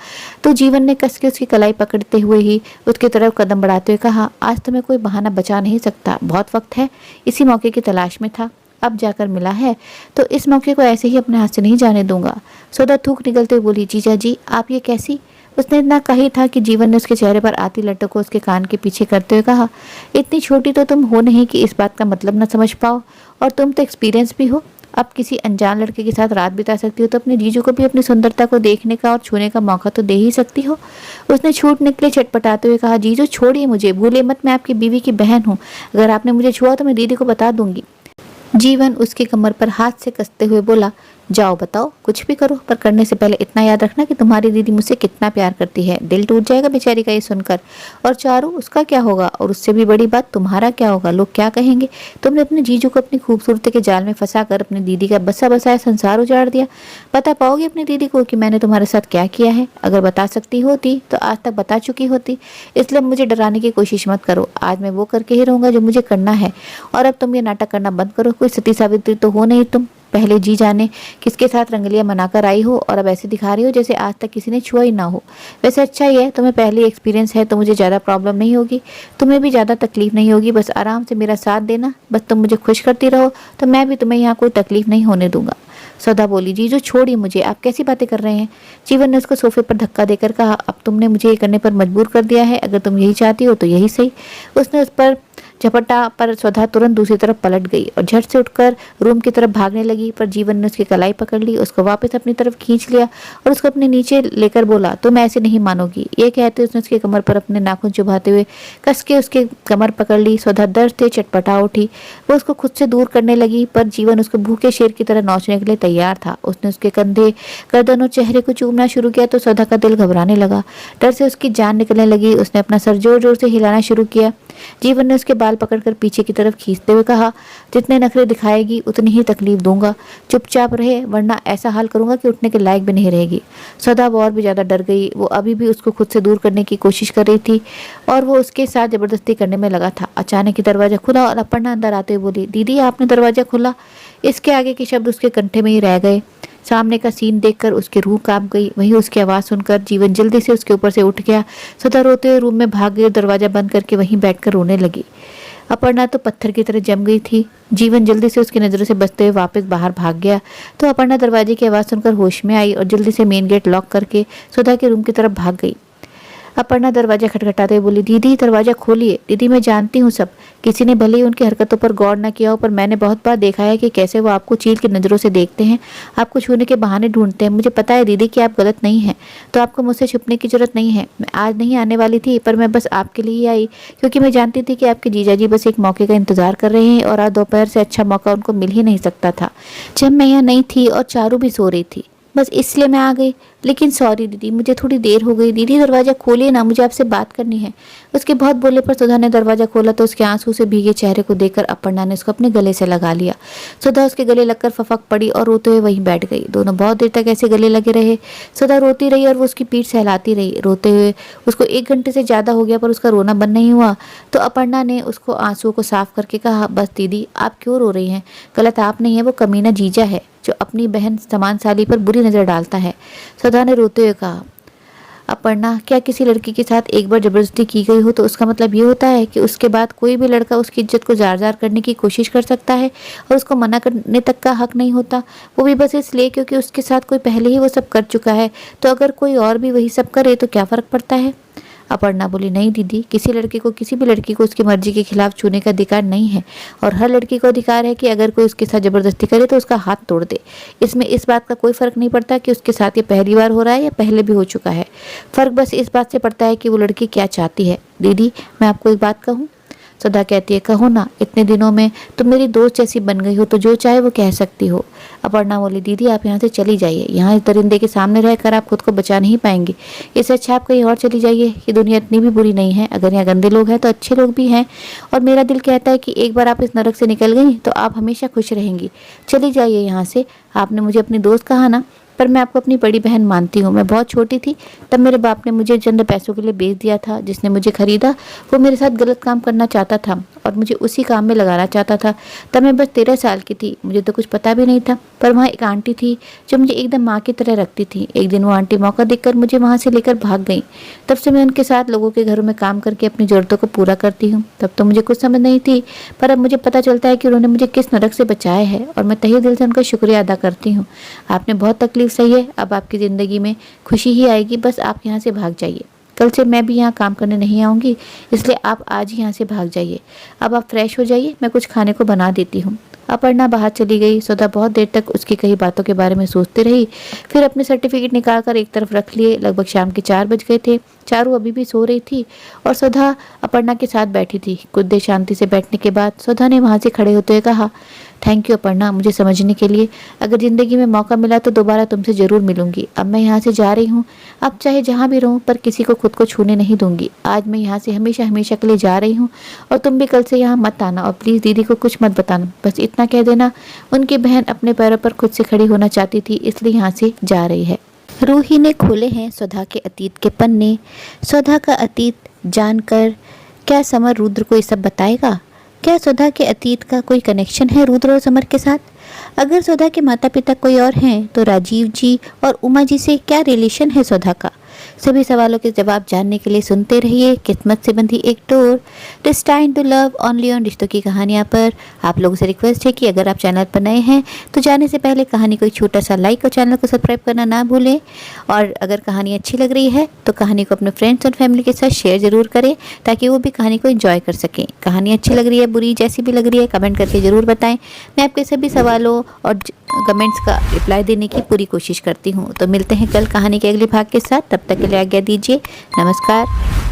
तो जीवन ने कस के उसकी कलाई पकड़ते हुए ही उसकी तरफ कदम बढ़ाते हुए कहा, आज तुम्हें कोई बहाना बचा नहीं सकता, बहुत वक्त है। इसी मौके की तलाश में था, अब जाकर मिला है तो इस मौके को ऐसे ही अपने हाथ से नहीं जाने दूंगा। सुधा थूक निकलते हुए बोली, जीजा जी आप ये कैसी? उसने इतना कही था कि जीवन ने उसके चेहरे पर आती लटों को उसके कान के पीछे करते हुए कहा, इतनी छोटी तो तुम हो नहीं कि इस बात का मतलब न समझ पाओ, और तुम तो एक्सपीरियंस भी हो। अब किसी अनजान लड़के के साथ रात बिता सकती हो तो अपने जीजू को भी अपनी सुंदरता को देखने का और छूने का मौका तो दे ही सकती हो। उसने छूटने के लिए छटपटाते हुए कहा, जीजू छोड़िए मुझे, भूले मत मैं आपकी बीवी की बहन हूँ। अगर आपने मुझे छुआ तो मैं दीदी को बता दूंगी। जीवन उसकी कमर पर हाथ से कसते हुए बोला, जाओ बताओ, कुछ भी करो, पर करने से पहले इतना याद रखना कि तुम्हारी दीदी मुझसे कितना प्यार करती है। दिल टूट जाएगा बेचारी का ये सुनकर। और चारू, उसका क्या होगा? और उससे भी बड़ी बात, तुम्हारा क्या होगा? लोग क्या कहेंगे? तुमने अपने जीजू को अपनी खूबसूरती के जाल में फंसाकर अपनी दीदी का बसा बसाया संसार उजाड़ दिया। बता पाओगे अपनी दीदी को कि मैंने तुम्हारे साथ क्या किया है? अगर बता सकती होती तो आज तक बता चुकी होती। इसलिए मुझे डराने की कोशिश मत करो। आज मैं वो करके ही रहूंगा जो मुझे करना है। और अब तुम ये नाटक करना बंद करो। कोई सती सावित्री तो हो नहीं तुम। पहले जी जाने किसके साथ रंगलियां मनाकर आई हो और अब ऐसे दिखा रही हो जैसे आज तक किसी ने छुआ ही ना हो। वैसे अच्छा ही है, तुम्हें पहले एक्सपीरियंस है तो मुझे ज़्यादा प्रॉब्लम नहीं होगी, तुम्हें भी ज़्यादा तकलीफ नहीं होगी। बस आराम से मेरा साथ देना, बस तुम मुझे खुश करती रहो तो मैं भी तुम्हें यहाँ कोई तकलीफ नहीं होने दूंगा। सुधा बोली, जीजू छोड़िए मुझे, आप कैसी बातें कर रहे हैं? जीवन ने उसको सोफे पर धक्का देकर कहा, अब तुमने मुझे ये करने पर मजबूर कर दिया है। अगर तुम यही चाहती हो तो यही सही। उसने उस पर झपटा, पर सुधा तुरंत दूसरी तरफ पलट गई और झट से उठकर रूम की तरफ भागने लगी। पर जीवन ने उसकी कलाई पकड़ ली, उसको वापस अपनी तरफ खींच लिया और उसको अपने नीचे लेकर बोला, तुम ऐसे नहीं मानोगी। ये कहते उसने उसके कमर पर अपने नाखून चुभाते हुए कस के उसके कमर पकड़ ली। सुधा दर्द से चटपटा उठी। वो उसको खुद से दूर करने लगी, पर जीवन उसको भूखे शेर की तरह नोचने के लिए तैयार था। उसने उसके कंधे, गर्दन और चेहरे को चूमना शुरू किया तो सुधा का दिल घबराने लगा। डर से उसकी जान निकलने लगी। उसने अपना सर जोर जोर से हिलाना शुरू किया। जीवन ने उसके बाल पकड़कर पीछे की तरफ खींचते हुए कहा, जितने नखरे दिखाएगी उतनी ही तकलीफ दूंगा, चुपचाप रहे वरना ऐसा हाल करूंगा कि उठने के लायक भी नहीं रहेगी। सौदा और भी ज्यादा डर गई। वो अभी भी उसको खुद से दूर करने की कोशिश कर रही थी और वो उसके साथ जबरदस्ती करने में लगा था। अचानक ही दरवाजा खुला और अपर्णा अंदर आते हुए बोली, दीदी आपने दरवाजा खोला। इसके आगे के शब्द उसके कंठे में ही रह गए। सामने का सीन देखकर उसकी रूह कांप गई। वहीं उसकी आवाज़ सुनकर जीवन जल्दी से उसके ऊपर से उठ गया। सदा रोते हुए रूम में भाग गई और दरवाजा बंद करके वहीं बैठकर रोने लगी। अपर्णा तो पत्थर की तरह जम गई थी। जीवन जल्दी से उसकी नज़रों से बचते हुए वापस बाहर भाग गया तो अपर्णा दरवाजे की आवाज़ सुनकर होश में आई और जल्दी से मेन गेट लॉक करके सुधा के रूम की तरफ भाग गई। अपर्णा दरवाजा खटखटाते हुए बोली, दीदी दरवाजा खोलिए। दीदी मैं जानती हूँ सब, किसी ने भले ही उनकी हरकतों पर गौर न किया हो, पर मैंने बहुत बार देखा है कि कैसे वो आपको चील की नज़रों से देखते हैं, आपको छूने के बहाने ढूंढते हैं। मुझे पता है दीदी कि आप गलत नहीं हैं, तो आपको मुझसे छुपने की जरूरत नहीं है। मैं आज नहीं आने वाली थी, पर मैं बस आपके लिए ही आई, क्योंकि मैं जानती थी कि आपके जीजाजी बस एक मौके का इंतजार कर रहे हैं और आज दोपहर से अच्छा मौका उनको मिल ही नहीं सकता था, जब मैं यहाँ नहीं थी और चारू भी सो रही थी। बस इसलिए मैं आ गई। लेकिन सॉरी दीदी, मुझे थोड़ी देर हो गई। दीदी दरवाज़ा खोलिए ना, मुझे आपसे बात करनी है। उसके बहुत बोले पर सुधा ने दरवाज़ा खोला तो उसके आंसू से भीगे चेहरे को देखकर अपर्णा ने उसको अपने गले से लगा लिया। सुधा उसके गले लगकर फफक पड़ी और रोते हुए वहीं बैठ गई। दोनों बहुत देर तक ऐसे गले लगे रहे। सुधा रोती रही और वो उसकी पीठ सहलाती रही। रोते हुए उसको 1 घंटे से ज़्यादा हो गया पर उसका रोना बंद नहीं हुआ। तो अपर्णा ने उसको आंसुओं को साफ करके कहा, बस दीदी आप क्यों रो रही हैं? गलत आप नहीं है, वो कमीना जीजा है जो अपनी बहन समान साली पर बुरी नज़र डालता है। सुधा ने रोते हुए कहा, अपर्णा क्या किसी लड़की के साथ एक बार जबरदस्ती की गई हो तो उसका मतलब ये होता है कि उसके बाद कोई भी लड़का उसकी इज्जत को जार जार करने की कोशिश कर सकता है और उसको मना करने तक का हक नहीं होता? वो भी बस इसलिए क्योंकि उसके साथ कोई पहले ही वो सब कर चुका है। तो अगर कोई और भी वही सब करे तो क्या फ़र्क पड़ता है? अपर्णा बोली, नहीं दीदी, किसी लड़के को किसी भी लड़की को उसकी मर्जी के खिलाफ छूने का अधिकार नहीं है और हर लड़की को अधिकार है कि अगर कोई उसके साथ जबरदस्ती करे तो उसका हाथ तोड़ दे। इसमें इस बात का कोई फ़र्क नहीं पड़ता कि उसके साथ ये पहली बार हो रहा है या पहले भी हो चुका है। फ़र्क बस इस बात से पड़ता है कि वो लड़की क्या चाहती है। दीदी मैं आपको एक बात कहूँ? सुधा कहती है, कहो ना, इतने दिनों में तुम मेरी दोस्त जैसी बन गई हो तो जो चाहे वो कह सकती हो। अपर्णा बोली, दीदी आप यहाँ से चली जाइए। यहाँ इस दरिंदे के सामने रहकर आप खुद को बचा नहीं पाएंगी। इससे अच्छा आप कहीं और चली जाइए। ये दुनिया इतनी भी बुरी नहीं है। अगर यहाँ गंदे लोग हैं तो अच्छे लोग भी हैं और मेरा दिल कहता है कि एक बार आप इस नरक से निकल गई तो आप हमेशा खुश रहेंगी। चली जाइए यहाँ से। आपने मुझे अपनी दोस्त कहा ना, पर मैं आपको अपनी बड़ी बहन मानती हूँ। मैं बहुत छोटी थी तब मेरे बाप ने मुझे चंद पैसों के लिए बेच दिया था। जिसने मुझे खरीदा वो मेरे साथ गलत काम करना चाहता था और मुझे उसी काम में लगाना चाहता था। तब मैं बस 13 साल की थी, मुझे तो कुछ पता भी नहीं था। पर वहाँ एक आंटी थी जो मुझे एकदम माँ की तरह रखती थी। एक दिन वो आंटी मौका देखकर मुझे वहाँ से लेकर भाग गई। तब से मैं उनके साथ लोगों के घरों में काम करके अपनी ज़रूरतों को पूरा करती हूँ। तब तो मुझे कुछ समझ नहीं थी, पर अब मुझे पता चलता है कि उन्होंने मुझे किस नरक से बचाया है और मैं तहे दिल से उनका शुक्रिया अदा करती हूँ। आपने बहुत तकलीफ सही है, अब आपकी ज़िंदगी में खुशी ही आएगी। बस आप यहाँ से भाग जाइए। कल से मैं भी यहाँ काम करने नहीं आऊँगी, इसलिए आप आज ही यहाँ से भाग जाइए। अब आप फ्रेश हो जाइए, मैं कुछ खाने को बना देती हूँ। अपर्णा बाहर चली गई। सुधा बहुत देर तक उसकी कई बातों के बारे में सोचती रही। फिर अपने सर्टिफिकेट निकालकर एक तरफ रख लिए। लगभग शाम के 4 बज गए थे। चारू अभी भी सो रही थी और सुधा अपर्णा के साथ बैठी थी। कुछ देर शांति से बैठने के बाद सुधा ने वहाँ से खड़े होते हुए कहा, थैंक यू अपर्णा मुझे समझने के लिए। अगर ज़िंदगी में मौका मिला तो दोबारा तुमसे ज़रूर मिलूंगी। अब मैं यहाँ से जा रही हूँ। अब चाहे जहाँ भी रहूँ पर किसी को खुद को छूने नहीं दूंगी। आज मैं यहाँ से हमेशा हमेशा के लिए जा रही हूँ और तुम भी कल से यहाँ मत आना और प्लीज़ दीदी को कुछ मत बताना। बस इतना कह देना। उनकी बहन अपने पैरों पर खुद से खड़ी होना चाहती थी, इसलिए यहाँ से जा रही है। रूही ने खोले हैं सुधा के अतीत के पन्ने। सुधा का अतीत जानकर क्या समर रुद्र को ये सब बताएगा? क्या सुधा के अतीत का कोई कनेक्शन है रुद्र और समर के साथ? अगर सुधा के माता पिता कोई और हैं तो राजीव जी और उमा जी से क्या रिलेशन है सुधा का? सभी सवालों के जवाब जानने के लिए सुनते रहिए किस्मत से बंधी एक डोर, this time to love only on रिश्तों की कहानियाँ पर। आप लोगों से रिक्वेस्ट है कि अगर आप चैनल पर नए हैं तो जाने से पहले कहानी को एक छोटा सा लाइक और चैनल को सब्सक्राइब करना ना भूलें। और अगर कहानी अच्छी लग रही है तो कहानी को अपने फ्रेंड्स और फैमिली के साथ शेयर ज़रूर करें ताकि वो भी कहानी को एंजॉय कर सकें। कहानी अच्छी लग रही है, बुरी जैसी भी लग रही है, कमेंट करके ज़रूर बताएं। मैं आपके सभी सवालों और कमेंट्स का रिप्लाई देने की पूरी कोशिश करती हूँ। तो मिलते हैं कल कहानी के अगले भाग के साथ। तब तक के लिए आज्ञा दीजिए। नमस्कार।